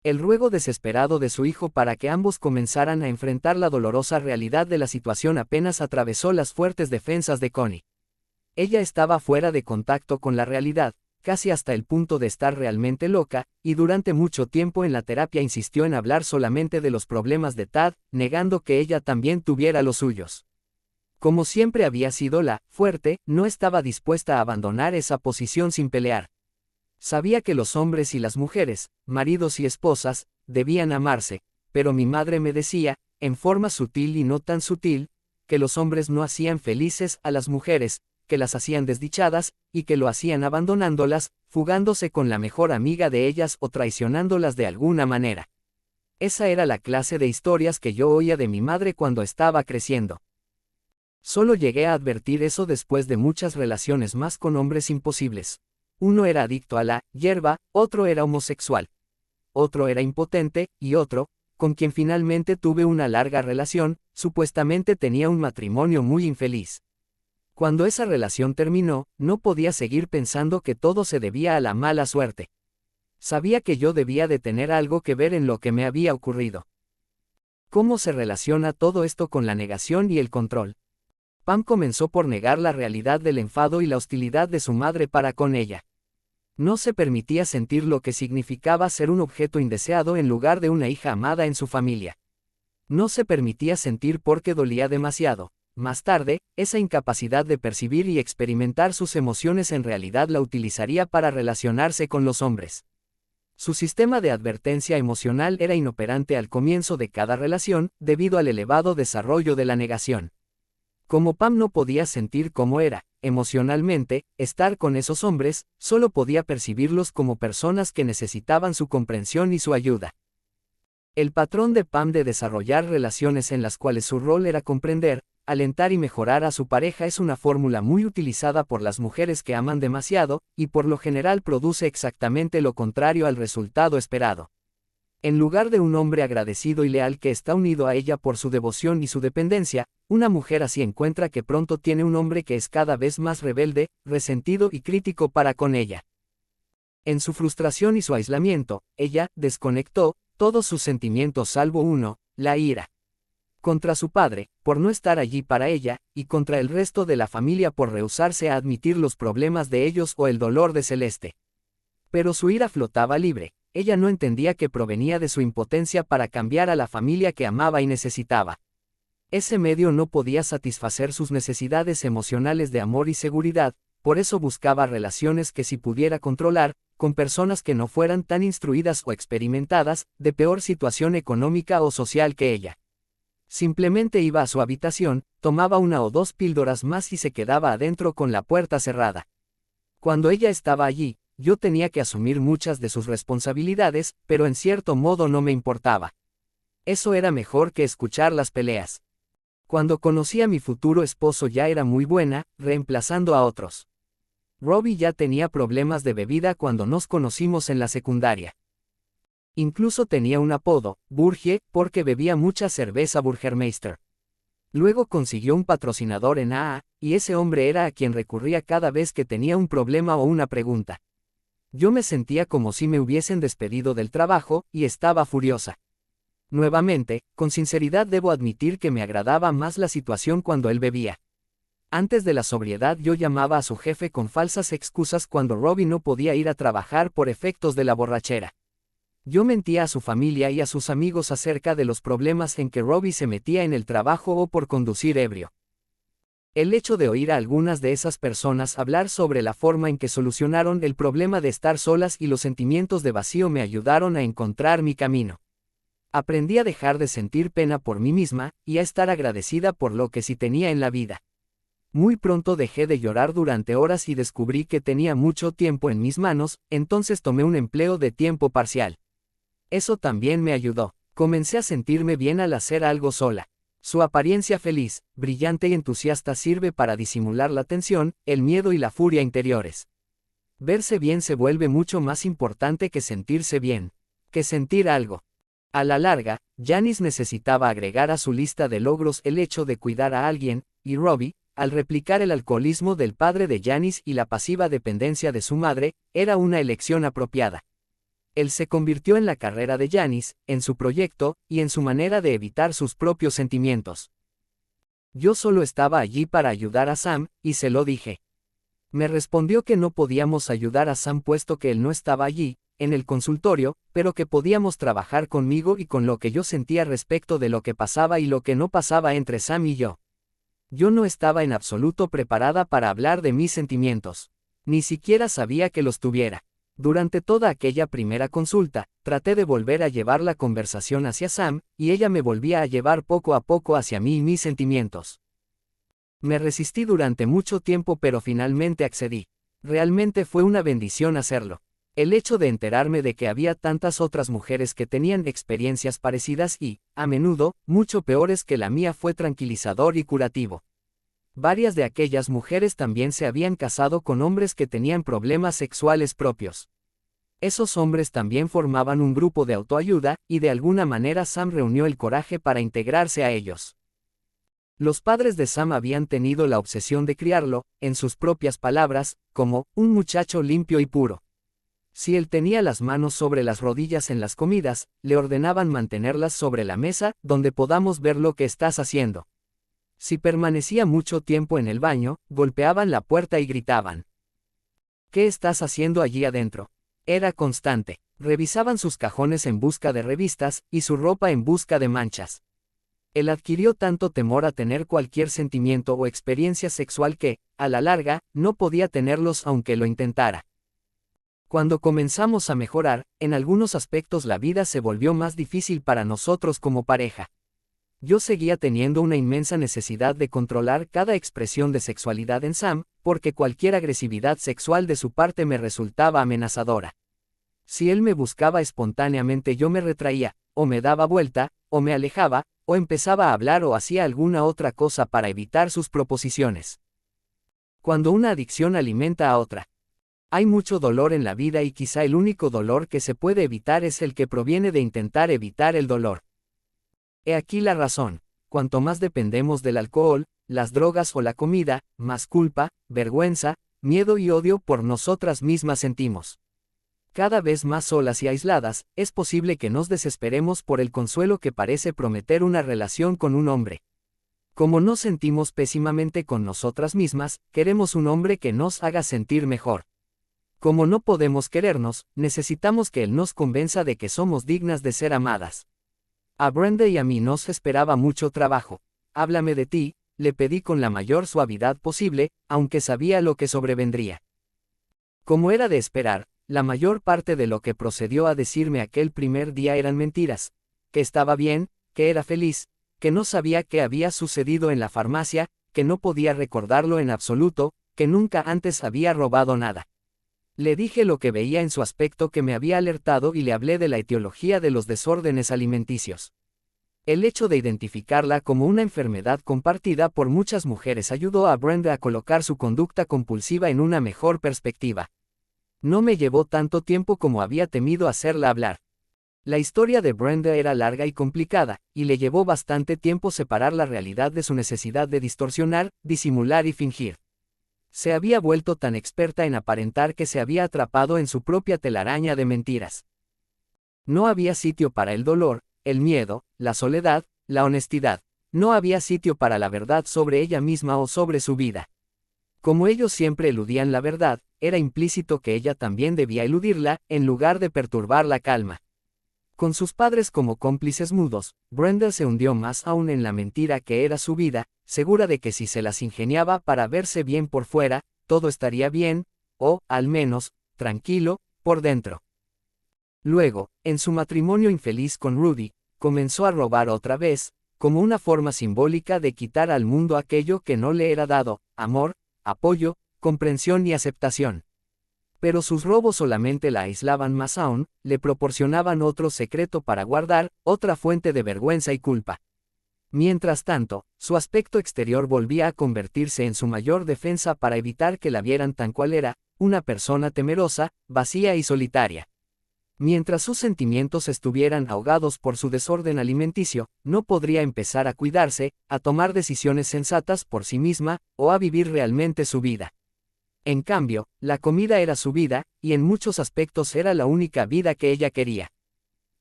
El ruego desesperado de su hijo para que ambos comenzaran a enfrentar la dolorosa realidad de la situación apenas atravesó las fuertes defensas de Connie. Ella estaba fuera de contacto con la realidad, casi hasta el punto de estar realmente loca, y durante mucho tiempo en la terapia insistió en hablar solamente de los problemas de Tad, negando que ella también tuviera los suyos. Como siempre había sido la fuerte, no estaba dispuesta a abandonar esa posición sin pelear. Sabía que los hombres y las mujeres, maridos y esposas, debían amarse, pero mi madre me decía, en forma sutil y no tan sutil, que los hombres no hacían felices a las mujeres, que las hacían desdichadas, y que lo hacían abandonándolas, fugándose con la mejor amiga de ellas o traicionándolas de alguna manera. Esa era la clase de historias que yo oía de mi madre cuando estaba creciendo. Solo llegué a advertir eso después de muchas relaciones más con hombres imposibles. Uno era adicto a la hierba, otro era homosexual. Otro era impotente, y otro, con quien finalmente tuve una larga relación, supuestamente tenía un matrimonio muy infeliz. Cuando esa relación terminó, no podía seguir pensando que todo se debía a la mala suerte. Sabía que yo debía de tener algo que ver en lo que me había ocurrido. ¿Cómo se relaciona todo esto con la negación y el control? Pam comenzó por negar la realidad del enfado y la hostilidad de su madre para con ella. No se permitía sentir lo que significaba ser un objeto indeseado en lugar de una hija amada en su familia. No se permitía sentir porque dolía demasiado. Más tarde, esa incapacidad de percibir y experimentar sus emociones en realidad la utilizaría para relacionarse con los hombres. Su sistema de advertencia emocional era inoperante al comienzo de cada relación, debido al elevado desarrollo de la negación. Como Pam no podía sentir cómo era, emocionalmente, estar con esos hombres, solo podía percibirlos como personas que necesitaban su comprensión y su ayuda. El patrón de Pam de desarrollar relaciones en las cuales su rol era comprender, alentar y mejorar a su pareja es una fórmula muy utilizada por las mujeres que aman demasiado, y por lo general produce exactamente lo contrario al resultado esperado. En lugar de un hombre agradecido y leal que está unido a ella por su devoción y su dependencia, una mujer así encuentra que pronto tiene un hombre que es cada vez más rebelde, resentido y crítico para con ella. En su frustración y su aislamiento, ella desconectó todos sus sentimientos salvo uno, la ira. Contra su padre, por no estar allí para ella, y contra el resto de la familia por rehusarse a admitir los problemas de ellos o el dolor de Celeste. Pero su ira flotaba libre. Ella no entendía que provenía de su impotencia para cambiar a la familia que amaba y necesitaba. Ese medio no podía satisfacer sus necesidades emocionales de amor y seguridad, por eso buscaba relaciones que sí pudiera controlar, con personas que no fueran tan instruidas o experimentadas, de peor situación económica o social que ella. Simplemente iba a su habitación, tomaba una o dos píldoras más y se quedaba adentro con la puerta cerrada. Cuando ella estaba allí, yo tenía que asumir muchas de sus responsabilidades, pero en cierto modo no me importaba. Eso era mejor que escuchar las peleas. Cuando conocí a mi futuro esposo ya era muy buena, reemplazando a otros. Robbie ya tenía problemas de bebida cuando nos conocimos en la secundaria. Incluso tenía un apodo, Burge, porque bebía mucha cerveza Burgermeister. Luego consiguió un patrocinador en AA, y ese hombre era a quien recurría cada vez que tenía un problema o una pregunta. Yo me sentía como si me hubiesen despedido del trabajo, y estaba furiosa. Nuevamente, con sinceridad debo admitir que me agradaba más la situación cuando él bebía. Antes de la sobriedad yo llamaba a su jefe con falsas excusas cuando Robbie no podía ir a trabajar por efectos de la borrachera. Yo mentía a su familia y a sus amigos acerca de los problemas en que Robbie se metía en el trabajo o por conducir ebrio. El hecho de oír a algunas de esas personas hablar sobre la forma en que solucionaron el problema de estar solas y los sentimientos de vacío me ayudaron a encontrar mi camino. Aprendí a dejar de sentir pena por mí misma, y a estar agradecida por lo que sí tenía en la vida. Muy pronto dejé de llorar durante horas y descubrí que tenía mucho tiempo en mis manos, entonces tomé un empleo de tiempo parcial. Eso también me ayudó. Comencé a sentirme bien al hacer algo sola. Su apariencia feliz, brillante y entusiasta sirve para disimular la tensión, el miedo y la furia interiores. Verse bien se vuelve mucho más importante que sentirse bien. Que sentir algo. A la larga, Janice necesitaba agregar a su lista de logros el hecho de cuidar a alguien, y Robbie, al replicar el alcoholismo del padre de Janice y la pasiva dependencia de su madre, era una elección apropiada. Él se convirtió en la carrera de Janice, en su proyecto, y en su manera de evitar sus propios sentimientos. Yo solo estaba allí para ayudar a Sam, y se lo dije. Me respondió que no podíamos ayudar a Sam puesto que él no estaba allí, en el consultorio, pero que podíamos trabajar conmigo y con lo que yo sentía respecto de lo que pasaba y lo que no pasaba entre Sam y yo. Yo no estaba en absoluto preparada para hablar de mis sentimientos. Ni siquiera sabía que los tuviera. Durante toda aquella primera consulta, traté de volver a llevar la conversación hacia Sam, y ella me volvía a llevar poco a poco hacia mí y mis sentimientos. Me resistí durante mucho tiempo pero finalmente accedí. Realmente fue una bendición hacerlo. El hecho de enterarme de que había tantas otras mujeres que tenían experiencias parecidas y, a menudo, mucho peores que la mía fue tranquilizador y curativo. Varias de aquellas mujeres también se habían casado con hombres que tenían problemas sexuales propios. Esos hombres también formaban un grupo de autoayuda, y de alguna manera Sam reunió el coraje para integrarse a ellos. Los padres de Sam habían tenido la obsesión de criarlo, en sus propias palabras, como un muchacho limpio y puro. Si él tenía las manos sobre las rodillas en las comidas, le ordenaban mantenerlas sobre la mesa, donde podamos ver lo que estás haciendo. Si permanecía mucho tiempo en el baño, golpeaban la puerta y gritaban. ¿Qué estás haciendo allí adentro? Era constante. Revisaban sus cajones en busca de revistas, y su ropa en busca de manchas. Él adquirió tanto temor a tener cualquier sentimiento o experiencia sexual que, a la larga, no podía tenerlos aunque lo intentara. Cuando comenzamos a mejorar, en algunos aspectos la vida se volvió más difícil para nosotros como pareja. Yo seguía teniendo una inmensa necesidad de controlar cada expresión de sexualidad en Sam, porque cualquier agresividad sexual de su parte me resultaba amenazadora. Si él me buscaba espontáneamente yo me retraía, o me daba vuelta, o me alejaba, o empezaba a hablar o hacía alguna otra cosa para evitar sus proposiciones. Cuando una adicción alimenta a otra, hay mucho dolor en la vida y quizá el único dolor que se puede evitar es el que proviene de intentar evitar el dolor. He aquí la razón. Cuanto más dependemos del alcohol, las drogas o la comida, más culpa, vergüenza, miedo y odio por nosotras mismas sentimos. Cada vez más solas y aisladas, es posible que nos desesperemos por el consuelo que parece prometer una relación con un hombre. Como nos sentimos pésimamente con nosotras mismas, queremos un hombre que nos haga sentir mejor. Como no podemos querernos, necesitamos que él nos convenza de que somos dignas de ser amadas. A Brenda y a mí nos esperaba mucho trabajo. Háblame de ti, le pedí con la mayor suavidad posible, aunque sabía lo que sobrevendría. Como era de esperar, la mayor parte de lo que procedió a decirme aquel primer día eran mentiras, que estaba bien, que era feliz, que no sabía qué había sucedido en la farmacia, que no podía recordarlo en absoluto, que nunca antes había robado nada. Le dije lo que veía en su aspecto que me había alertado y le hablé de la etiología de los desórdenes alimenticios. El hecho de identificarla como una enfermedad compartida por muchas mujeres ayudó a Brenda a colocar su conducta compulsiva en una mejor perspectiva. No me llevó tanto tiempo como había temido hacerla hablar. La historia de Brenda era larga y complicada, y le llevó bastante tiempo separar la realidad de su necesidad de distorsionar, disimular y fingir. Se había vuelto tan experta en aparentar que se había atrapado en su propia telaraña de mentiras. No había sitio para el dolor, el miedo, la soledad, la honestidad. No había sitio para la verdad sobre ella misma o sobre su vida. Como ellos siempre eludían la verdad, era implícito que ella también debía eludirla, en lugar de perturbar la calma. Con sus padres como cómplices mudos, Brenda se hundió más aún en la mentira que era su vida, segura de que si se las ingeniaba para verse bien por fuera, todo estaría bien, o, al menos, tranquilo, por dentro. Luego, en su matrimonio infeliz con Rudy, comenzó a robar otra vez, como una forma simbólica de quitar al mundo aquello que no le era dado, amor, apoyo, comprensión y aceptación. Pero sus robos solamente la aislaban más aún, le proporcionaban otro secreto para guardar, otra fuente de vergüenza y culpa. Mientras tanto, su aspecto exterior volvía a convertirse en su mayor defensa para evitar que la vieran tan cual era, una persona temerosa, vacía y solitaria. Mientras sus sentimientos estuvieran ahogados por su desorden alimenticio, no podría empezar a cuidarse, a tomar decisiones sensatas por sí misma, o a vivir realmente su vida. En cambio, la comida era su vida, y en muchos aspectos era la única vida que ella quería.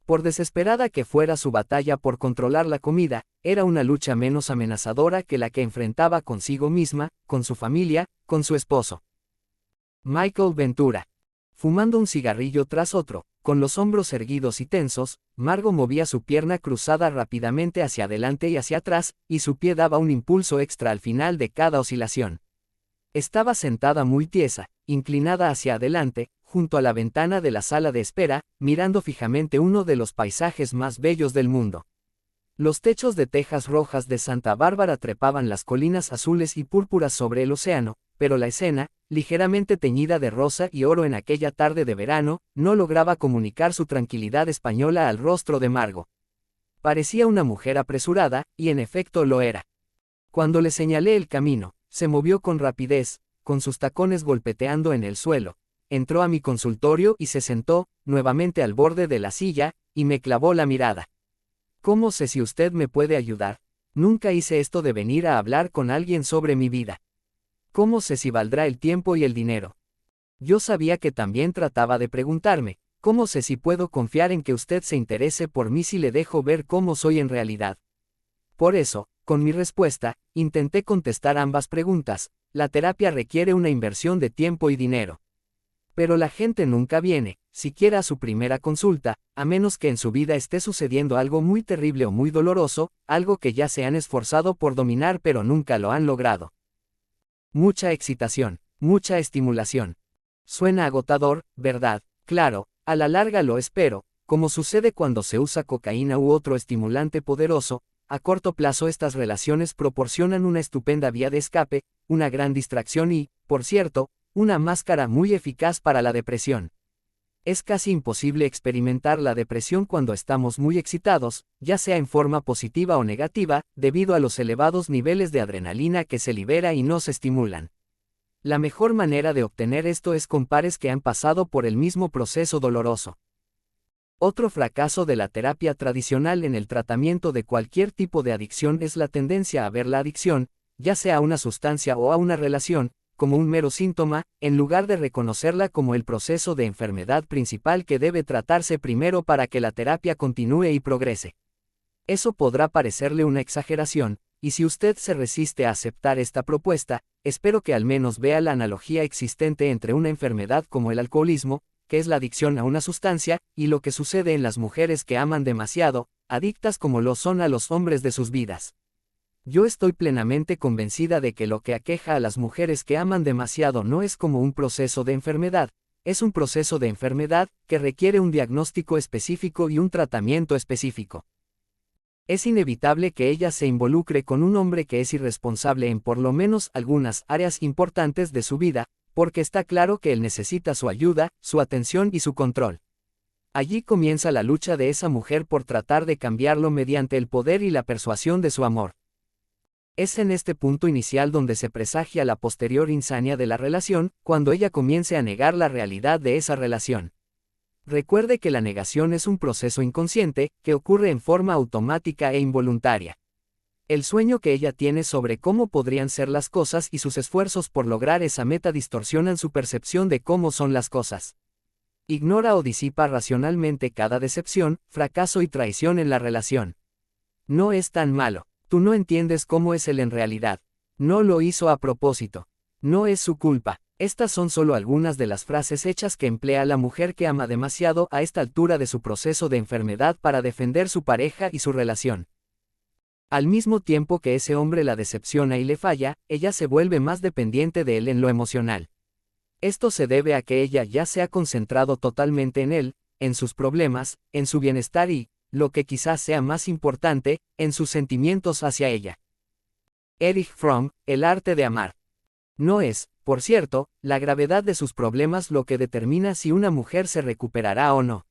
Por desesperada que fuera su batalla por controlar la comida, era una lucha menos amenazadora que la que enfrentaba consigo misma, con su familia, con su esposo. Michael Ventura. Fumando un cigarrillo tras otro, con los hombros erguidos y tensos, Margo movía su pierna cruzada rápidamente hacia adelante y hacia atrás, y su pie daba un impulso extra al final de cada oscilación. Estaba sentada muy tiesa, inclinada hacia adelante, junto a la ventana de la sala de espera, mirando fijamente uno de los paisajes más bellos del mundo. Los techos de tejas rojas de Santa Bárbara trepaban las colinas azules y púrpuras sobre el océano, pero la escena, ligeramente teñida de rosa y oro en aquella tarde de verano, no lograba comunicar su tranquilidad española al rostro de Margo. Parecía una mujer apresurada, y en efecto lo era. Cuando le señalé el camino, se movió con rapidez, con sus tacones golpeteando en el suelo. Entró a mi consultorio y se sentó, nuevamente al borde de la silla, y me clavó la mirada. ¿Cómo sé si usted me puede ayudar? Nunca hice esto de venir a hablar con alguien sobre mi vida. ¿Cómo sé si valdrá el tiempo y el dinero? Yo sabía que también trataba de preguntarme, ¿cómo sé si puedo confiar en que usted se interese por mí si le dejo ver cómo soy en realidad? Por eso, con mi respuesta, intenté contestar ambas preguntas. La terapia requiere una inversión de tiempo y dinero. Pero la gente nunca viene, siquiera a su primera consulta, a menos que en su vida esté sucediendo algo muy terrible o muy doloroso, algo que ya se han esforzado por dominar pero nunca lo han logrado. Mucha excitación, mucha estimulación. Suena agotador, ¿verdad? Claro, a la larga lo espero, como sucede cuando se usa cocaína u otro estimulante poderoso. A corto plazo estas relaciones proporcionan una estupenda vía de escape, una gran distracción y, por cierto, una máscara muy eficaz para la depresión. Es casi imposible experimentar la depresión cuando estamos muy excitados, ya sea en forma positiva o negativa, debido a los elevados niveles de adrenalina que se libera y nos estimulan. La mejor manera de obtener esto es con pares que han pasado por el mismo proceso doloroso. Otro fracaso de la terapia tradicional en el tratamiento de cualquier tipo de adicción es la tendencia a ver la adicción, ya sea a una sustancia o a una relación, como un mero síntoma, en lugar de reconocerla como el proceso de enfermedad principal que debe tratarse primero para que la terapia continúe y progrese. Eso podrá parecerle una exageración, y si usted se resiste a aceptar esta propuesta, espero que al menos vea la analogía existente entre una enfermedad como el alcoholismo, que es la adicción a una sustancia, y lo que sucede en las mujeres que aman demasiado, adictas como lo son a los hombres de sus vidas. Yo estoy plenamente convencida de que lo que aqueja a las mujeres que aman demasiado no es como un proceso de enfermedad, es un proceso de enfermedad que requiere un diagnóstico específico y un tratamiento específico. Es inevitable que ella se involucre con un hombre que es irresponsable en por lo menos algunas áreas importantes de su vida, porque está claro que él necesita su ayuda, su atención y su control. Allí comienza la lucha de esa mujer por tratar de cambiarlo mediante el poder y la persuasión de su amor. Es en este punto inicial donde se presagia la posterior insania de la relación, cuando ella comience a negar la realidad de esa relación. Recuerde que la negación es un proceso inconsciente, que ocurre en forma automática e involuntaria. El sueño que ella tiene sobre cómo podrían ser las cosas y sus esfuerzos por lograr esa meta distorsionan su percepción de cómo son las cosas. Ignora o disipa racionalmente cada decepción, fracaso y traición en la relación. No es tan malo. Tú no entiendes cómo es él en realidad. No lo hizo a propósito. No es su culpa. Estas son solo algunas de las frases hechas que emplea la mujer que ama demasiado a esta altura de su proceso de enfermedad para defender su pareja y su relación. Al mismo tiempo que ese hombre la decepciona y le falla, ella se vuelve más dependiente de él en lo emocional. Esto se debe a que ella ya se ha concentrado totalmente en él, en sus problemas, en su bienestar y, lo que quizás sea más importante, en sus sentimientos hacia ella. Erich Fromm, El arte de amar. No es, por cierto, la gravedad de sus problemas lo que determina si una mujer se recuperará o no.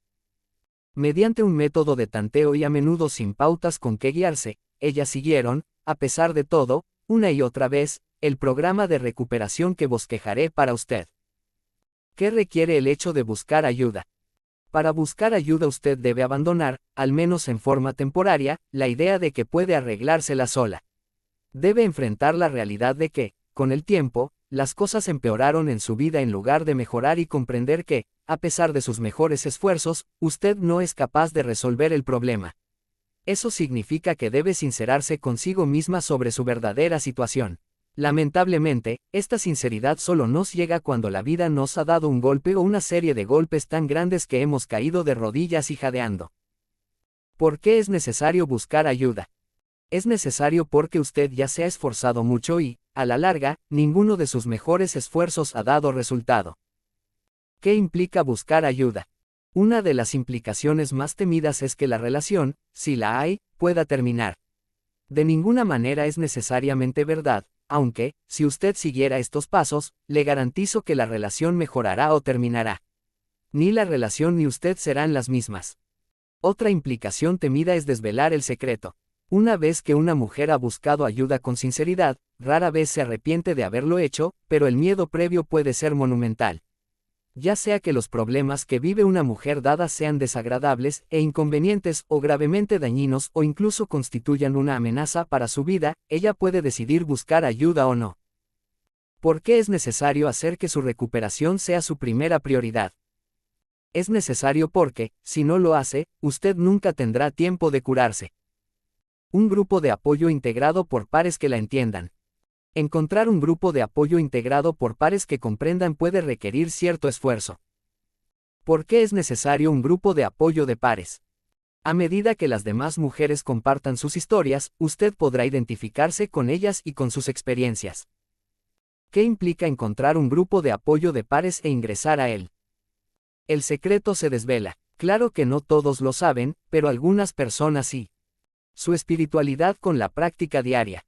Mediante un método de tanteo y a menudo sin pautas con que guiarse, ellas siguieron, a pesar de todo, una y otra vez, el programa de recuperación que bosquejaré para usted. ¿Qué requiere el hecho de buscar ayuda? Para buscar ayuda usted debe abandonar, al menos en forma temporaria, la idea de que puede arreglársela sola. Debe enfrentar la realidad de que, con el tiempo, las cosas empeoraron en su vida en lugar de mejorar y comprender que, a pesar de sus mejores esfuerzos, usted no es capaz de resolver el problema. Eso significa que debe sincerarse consigo misma sobre su verdadera situación. Lamentablemente, esta sinceridad solo nos llega cuando la vida nos ha dado un golpe o una serie de golpes tan grandes que hemos caído de rodillas y jadeando. ¿Por qué es necesario buscar ayuda? Es necesario porque usted ya se ha esforzado mucho y, a la larga, ninguno de sus mejores esfuerzos ha dado resultado. ¿Qué implica buscar ayuda? Una de las implicaciones más temidas es que la relación, si la hay, pueda terminar. De ninguna manera es necesariamente verdad, aunque, si usted siguiera estos pasos, le garantizo que la relación mejorará o terminará. Ni la relación ni usted serán las mismas. Otra implicación temida es desvelar el secreto. Una vez que una mujer ha buscado ayuda con sinceridad, rara vez se arrepiente de haberlo hecho, pero el miedo previo puede ser monumental. Ya sea que los problemas que vive una mujer dada sean desagradables e inconvenientes o gravemente dañinos o incluso constituyan una amenaza para su vida, ella puede decidir buscar ayuda o no. ¿Por qué es necesario hacer que su recuperación sea su primera prioridad? Es necesario porque, si no lo hace, usted nunca tendrá tiempo de curarse. Un grupo de apoyo integrado por pares que la entiendan. Encontrar un grupo de apoyo integrado por pares que comprendan puede requerir cierto esfuerzo. ¿Por qué es necesario un grupo de apoyo de pares? A medida que las demás mujeres compartan sus historias, usted podrá identificarse con ellas y con sus experiencias. ¿Qué implica encontrar un grupo de apoyo de pares e ingresar a él? El secreto se desvela. Claro que no todos lo saben, pero algunas personas sí. Su espiritualidad con la práctica diaria.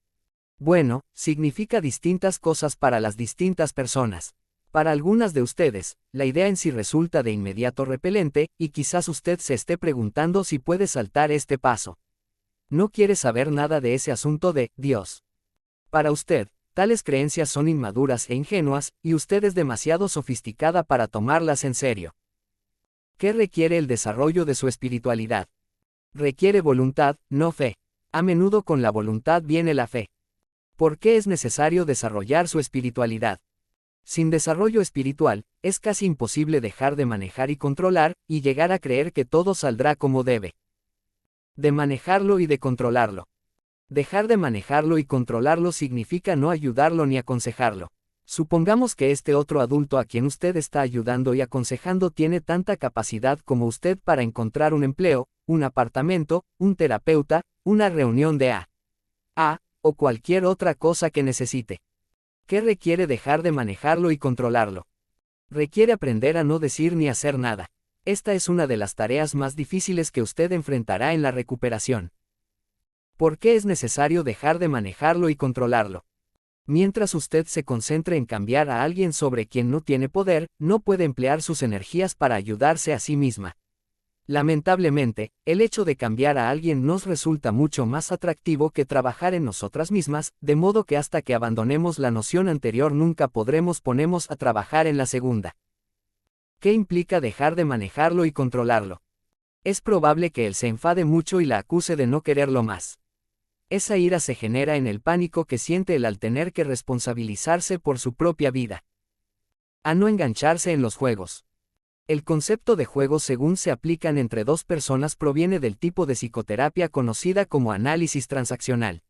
Bueno, significa distintas cosas para las distintas personas. Para algunas de ustedes, la idea en sí resulta de inmediato repelente, y quizás usted se esté preguntando si puede saltar este paso. No quiere saber nada de ese asunto de Dios. Para usted, tales creencias son inmaduras e ingenuas, y usted es demasiado sofisticada para tomarlas en serio. ¿Qué requiere el desarrollo de su espiritualidad? Requiere voluntad, no fe. A menudo con la voluntad viene la fe. ¿Por qué es necesario desarrollar su espiritualidad? Sin desarrollo espiritual, es casi imposible dejar de manejar y controlar, y llegar a creer que todo saldrá como debe. De manejarlo y de controlarlo. Dejar de manejarlo y controlarlo significa no ayudarlo ni aconsejarlo. Supongamos que este otro adulto a quien usted está ayudando y aconsejando tiene tanta capacidad como usted para encontrar un empleo, un apartamento, un terapeuta, una reunión de AA, o cualquier otra cosa que necesite. ¿Qué requiere dejar de manejarlo y controlarlo? Requiere aprender a no decir ni hacer nada. Esta es una de las tareas más difíciles que usted enfrentará en la recuperación. ¿Por qué es necesario dejar de manejarlo y controlarlo? Mientras usted se concentre en cambiar a alguien sobre quien no tiene poder, no puede emplear sus energías para ayudarse a sí misma. Lamentablemente, el hecho de cambiar a alguien nos resulta mucho más atractivo que trabajar en nosotras mismas, de modo que hasta que abandonemos la noción anterior nunca podremos ponernos a trabajar en la segunda. ¿Qué implica dejar de manejarlo y controlarlo? Es probable que él se enfade mucho y la acuse de no quererlo más. Esa ira se genera en el pánico que siente él al tener que responsabilizarse por su propia vida. A no engancharse en los juegos. El concepto de juegos según se aplican entre dos personas proviene del tipo de psicoterapia conocida como análisis transaccional.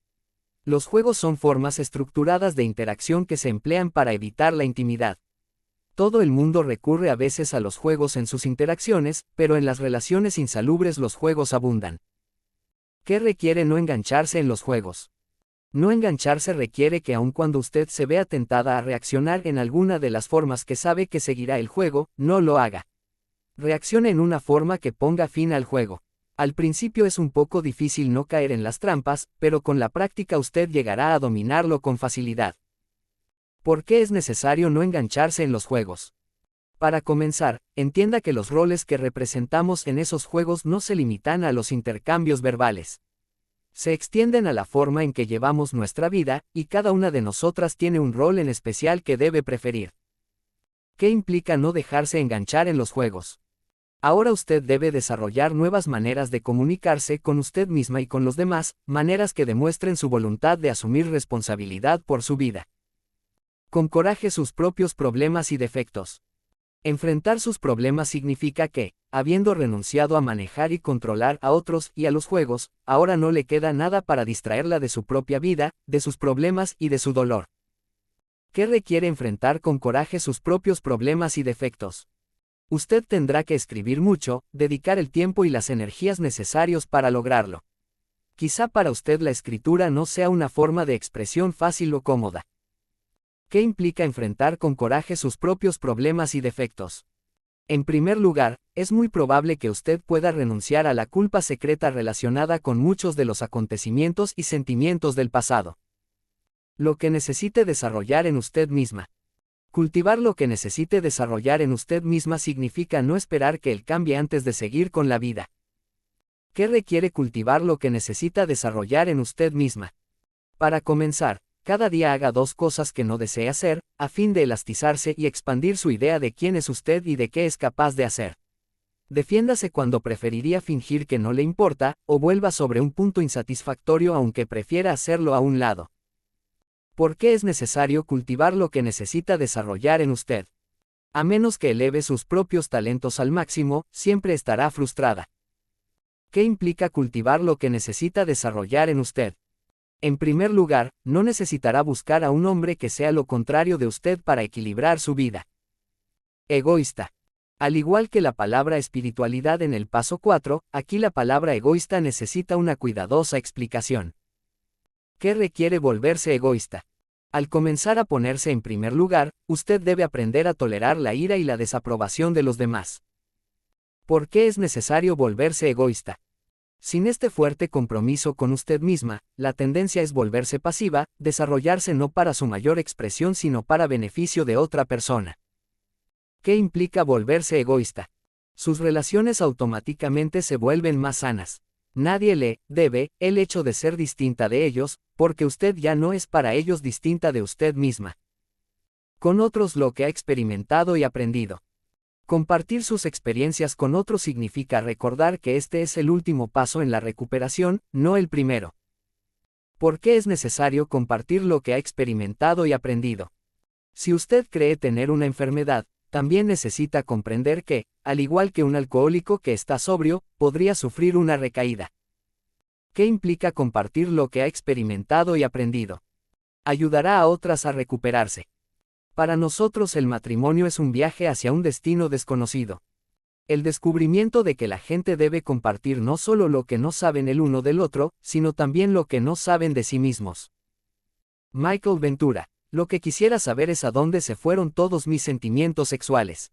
Los juegos son formas estructuradas de interacción que se emplean para evitar la intimidad. Todo el mundo recurre a veces a los juegos en sus interacciones, pero en las relaciones insalubres los juegos abundan. ¿Qué requiere no engancharse en los juegos? No engancharse requiere que aun cuando usted se vea tentada a reaccionar en alguna de las formas que sabe que seguirá el juego, no lo haga. Reaccione en una forma que ponga fin al juego. Al principio es un poco difícil no caer en las trampas, pero con la práctica usted llegará a dominarlo con facilidad. ¿Por qué es necesario no engancharse en los juegos? Para comenzar, entienda que los roles que representamos en esos juegos no se limitan a los intercambios verbales. Se extienden a la forma en que llevamos nuestra vida, y cada una de nosotras tiene un rol en especial que debe preferir. ¿Qué implica no dejarse enganchar en los juegos? Ahora usted debe desarrollar nuevas maneras de comunicarse con usted misma y con los demás, maneras que demuestren su voluntad de asumir responsabilidad por su vida. Con coraje sus propios problemas y defectos. Enfrentar sus problemas significa que, habiendo renunciado a manejar y controlar a otros y a los juegos, ahora no le queda nada para distraerla de su propia vida, de sus problemas y de su dolor. ¿Qué requiere enfrentar con coraje sus propios problemas y defectos? Usted tendrá que escribir mucho, dedicar el tiempo y las energías necesarios para lograrlo. Quizá para usted la escritura no sea una forma de expresión fácil o cómoda. ¿Qué implica enfrentar con coraje sus propios problemas y defectos? En primer lugar, es muy probable que usted pueda renunciar a la culpa secreta relacionada con muchos de los acontecimientos y sentimientos del pasado. Lo que necesite desarrollar en usted misma. Cultivar lo que necesite desarrollar en usted misma significa no esperar que él cambie antes de seguir con la vida. ¿Qué requiere cultivar lo que necesita desarrollar en usted misma? Para comenzar, cada día haga 2 cosas que no desea hacer, a fin de elastizarse y expandir su idea de quién es usted y de qué es capaz de hacer. Defiéndase cuando preferiría fingir que no le importa, o vuelva sobre un punto insatisfactorio aunque prefiera hacerlo a un lado. ¿Por qué es necesario cultivar lo que necesita desarrollar en usted? A menos que eleve sus propios talentos al máximo, siempre estará frustrada. ¿Qué implica cultivar lo que necesita desarrollar en usted? En primer lugar, no necesitará buscar a un hombre que sea lo contrario de usted para equilibrar su vida. Egoísta. Al igual que la palabra espiritualidad en el paso 4, aquí la palabra egoísta necesita una cuidadosa explicación. ¿Qué requiere volverse egoísta? Al comenzar a ponerse en primer lugar, usted debe aprender a tolerar la ira y la desaprobación de los demás. ¿Por qué es necesario volverse egoísta? Sin este fuerte compromiso con usted misma, la tendencia es volverse pasiva, desarrollarse no para su mayor expresión sino para beneficio de otra persona. ¿Qué implica volverse egoísta? Sus relaciones automáticamente se vuelven más sanas. Nadie le debe el hecho de ser distinta de ellos, porque usted ya no es para ellos distinta de usted misma. Con otros lo que ha experimentado y aprendido. Compartir sus experiencias con otros significa recordar que este es el último paso en la recuperación, no el primero. ¿Por qué es necesario compartir lo que ha experimentado y aprendido? Si usted cree tener una enfermedad, también necesita comprender que, al igual que un alcohólico que está sobrio, podría sufrir una recaída. ¿Qué implica compartir lo que ha experimentado y aprendido? Ayudará a otras a recuperarse. Para nosotros el matrimonio es un viaje hacia un destino desconocido. El descubrimiento de que la gente debe compartir no solo lo que no saben el uno del otro, sino también lo que no saben de sí mismos. Michael Ventura. Lo que quisiera saber es a dónde se fueron todos mis sentimientos sexuales.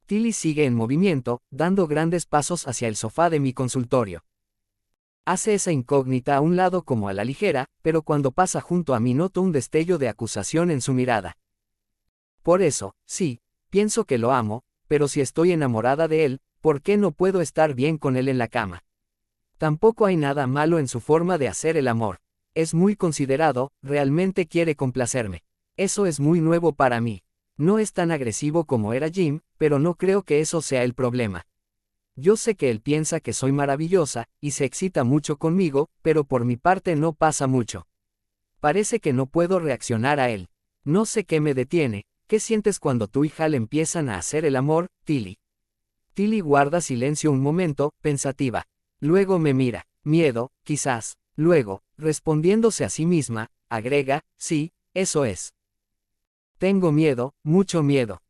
Tilly sigue en movimiento, dando grandes pasos hacia el sofá de mi consultorio. Hace esa incógnita a un lado como a la ligera, pero cuando pasa junto a mí noto un destello de acusación en su mirada. Por eso, sí, pienso que lo amo, pero si estoy enamorada de él, ¿por qué no puedo estar bien con él en la cama? Tampoco hay nada malo en su forma de hacer el amor. Es muy considerado, realmente quiere complacerme. Eso es muy nuevo para mí. No es tan agresivo como era Jim, pero no creo que eso sea el problema. Yo sé que él piensa que soy maravillosa, y se excita mucho conmigo, pero por mi parte no pasa mucho. Parece que no puedo reaccionar a él. No sé qué me detiene. ¿Qué sientes cuando tú y Hal empiezan a hacer el amor, Tilly? Tilly guarda silencio un momento, pensativa. Luego me mira. Miedo, quizás. Luego, respondiéndose a sí misma, agrega, sí, eso es. Tengo miedo, mucho miedo.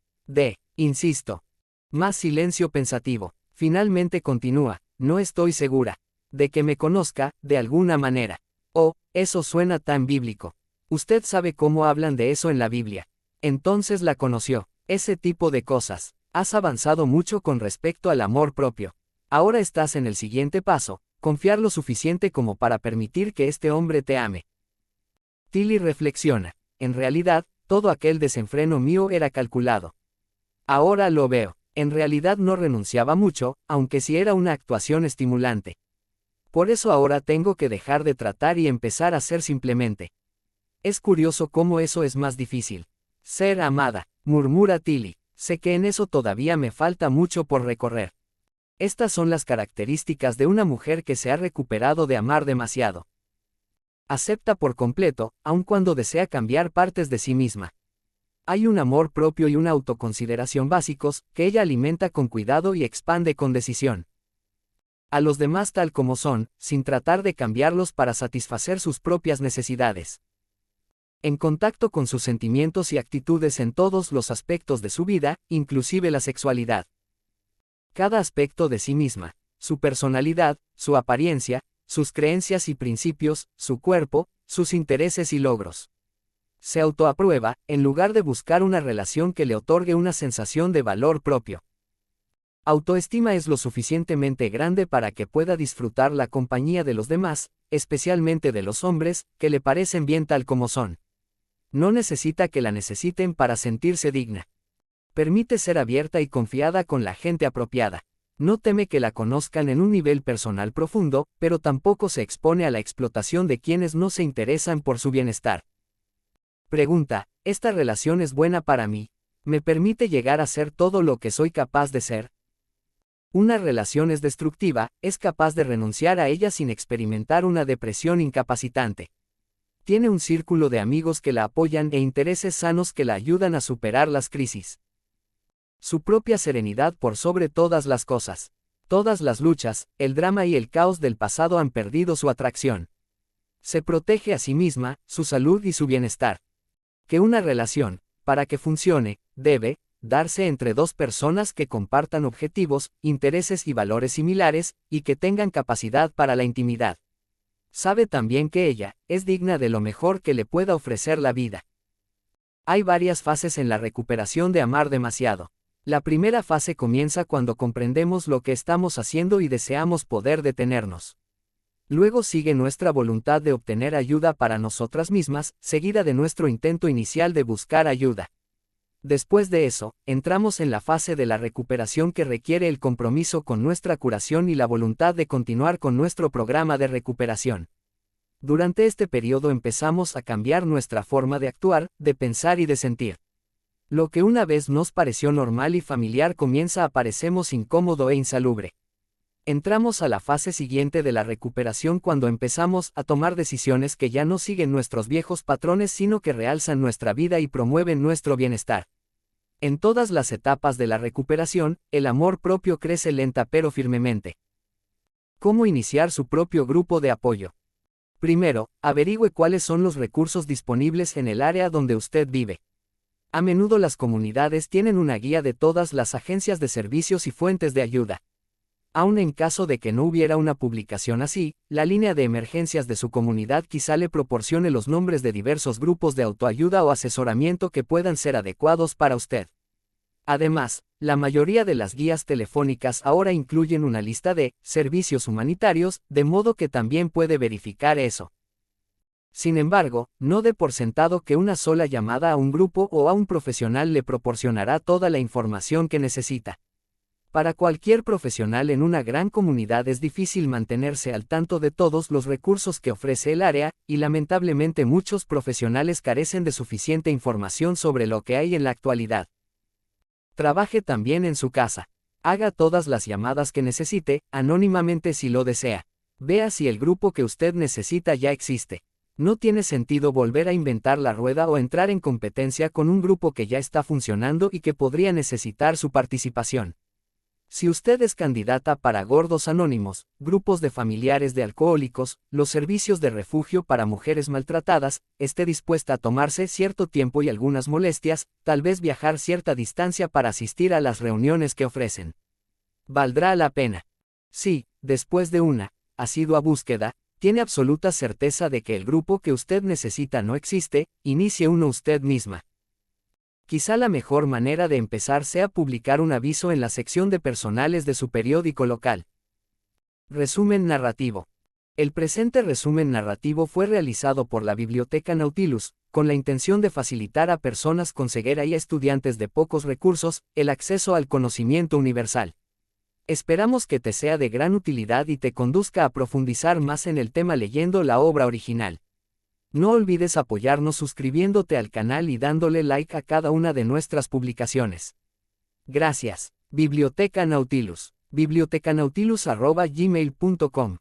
Insisto. Más silencio pensativo. Finalmente continúa, no estoy segura. De que me conozca, de alguna manera. Oh, eso suena tan bíblico. Usted sabe cómo hablan de eso en la Biblia. Entonces la conoció. Ese tipo de cosas. Has avanzado mucho con respecto al amor propio. Ahora estás en el siguiente paso, confiar lo suficiente como para permitir que este hombre te ame. Tilly reflexiona. En realidad, todo aquel desenfreno mío era calculado. Ahora lo veo. En realidad no renunciaba mucho, aunque sí era una actuación estimulante. Por eso ahora tengo que dejar de tratar y empezar a ser simplemente. Es curioso cómo eso es más difícil. Ser amada, murmura Tilly. Sé que en eso todavía me falta mucho por recorrer. Estas son las características de una mujer que se ha recuperado de amar demasiado. Acepta por completo, aun cuando desea cambiar partes de sí misma. Hay un amor propio y una autoconsideración básicos, que ella alimenta con cuidado y expande con decisión. A los demás tal como son, sin tratar de cambiarlos para satisfacer sus propias necesidades. En contacto con sus sentimientos y actitudes en todos los aspectos de su vida, inclusive la sexualidad. Cada aspecto de sí misma, su personalidad, su apariencia, sus creencias y principios, su cuerpo, sus intereses y logros. Se autoaprueba, en lugar de buscar una relación que le otorgue una sensación de valor propio. Autoestima es lo suficientemente grande para que pueda disfrutar la compañía de los demás, especialmente de los hombres, que le parecen bien tal como son. No necesita que la necesiten para sentirse digna. Permite ser abierta y confiada con la gente apropiada. No teme que la conozcan en un nivel personal profundo, pero tampoco se expone a la explotación de quienes no se interesan por su bienestar. Pregunta, ¿esta relación es buena para mí? ¿Me permite llegar a ser todo lo que soy capaz de ser? Una relación es destructiva, es capaz de renunciar a ella sin experimentar una depresión incapacitante. Tiene un círculo de amigos que la apoyan e intereses sanos que la ayudan a superar las crisis. Su propia serenidad por sobre todas las cosas. Todas las luchas, el drama y el caos del pasado han perdido su atracción. Se protege a sí misma, su salud y su bienestar. Que una relación, para que funcione, debe darse entre dos personas que compartan objetivos, intereses y valores similares, y que tengan capacidad para la intimidad. Sabe también que ella es digna de lo mejor que le pueda ofrecer la vida. Hay varias fases en la recuperación de amar demasiado. La primera fase comienza cuando comprendemos lo que estamos haciendo y deseamos poder detenernos. Luego sigue nuestra voluntad de obtener ayuda para nosotras mismas, seguida de nuestro intento inicial de buscar ayuda. Después de eso, entramos en la fase de la recuperación que requiere el compromiso con nuestra curación y la voluntad de continuar con nuestro programa de recuperación. Durante este periodo empezamos a cambiar nuestra forma de actuar, de pensar y de sentir. Lo que una vez nos pareció normal y familiar comienza a parecernos incómodo e insalubre. Entramos a la fase siguiente de la recuperación cuando empezamos a tomar decisiones que ya no siguen nuestros viejos patrones sino que realzan nuestra vida y promueven nuestro bienestar. En todas las etapas de la recuperación, el amor propio crece lenta pero firmemente. ¿Cómo iniciar su propio grupo de apoyo? Primero, averigüe cuáles son los recursos disponibles en el área donde usted vive. A menudo las comunidades tienen una guía de todas las agencias de servicios y fuentes de ayuda. Aun en caso de que no hubiera una publicación así, la línea de emergencias de su comunidad quizá le proporcione los nombres de diversos grupos de autoayuda o asesoramiento que puedan ser adecuados para usted. Además, la mayoría de las guías telefónicas ahora incluyen una lista de servicios humanitarios, de modo que también puede verificar eso. Sin embargo, no dé por sentado que una sola llamada a un grupo o a un profesional le proporcionará toda la información que necesita. Para cualquier profesional en una gran comunidad es difícil mantenerse al tanto de todos los recursos que ofrece el área, y lamentablemente muchos profesionales carecen de suficiente información sobre lo que hay en la actualidad. Trabaje también en su casa. Haga todas las llamadas que necesite, anónimamente si lo desea. Vea si el grupo que usted necesita ya existe. No tiene sentido volver a inventar la rueda o entrar en competencia con un grupo que ya está funcionando y que podría necesitar su participación. Si usted es candidata para Gordos Anónimos, grupos de familiares de alcohólicos, los servicios de refugio para mujeres maltratadas, esté dispuesta a tomarse cierto tiempo y algunas molestias, tal vez viajar cierta distancia para asistir a las reuniones que ofrecen. ¿Valdrá la pena? Sí, después de una asidua búsqueda, tiene absoluta certeza de que el grupo que usted necesita no existe, inicie uno usted misma. Quizá la mejor manera de empezar sea publicar un aviso en la sección de personales de su periódico local. Resumen narrativo. El presente resumen narrativo fue realizado por la Biblioteca Nautilus, con la intención de facilitar a personas con ceguera y a estudiantes de pocos recursos, el acceso al conocimiento universal. Esperamos que te sea de gran utilidad y te conduzca a profundizar más en el tema leyendo la obra original. No olvides apoyarnos suscribiéndote al canal y dándole like a cada una de nuestras publicaciones. Gracias. Biblioteca Nautilus. bibliotecanautilus@gmail.com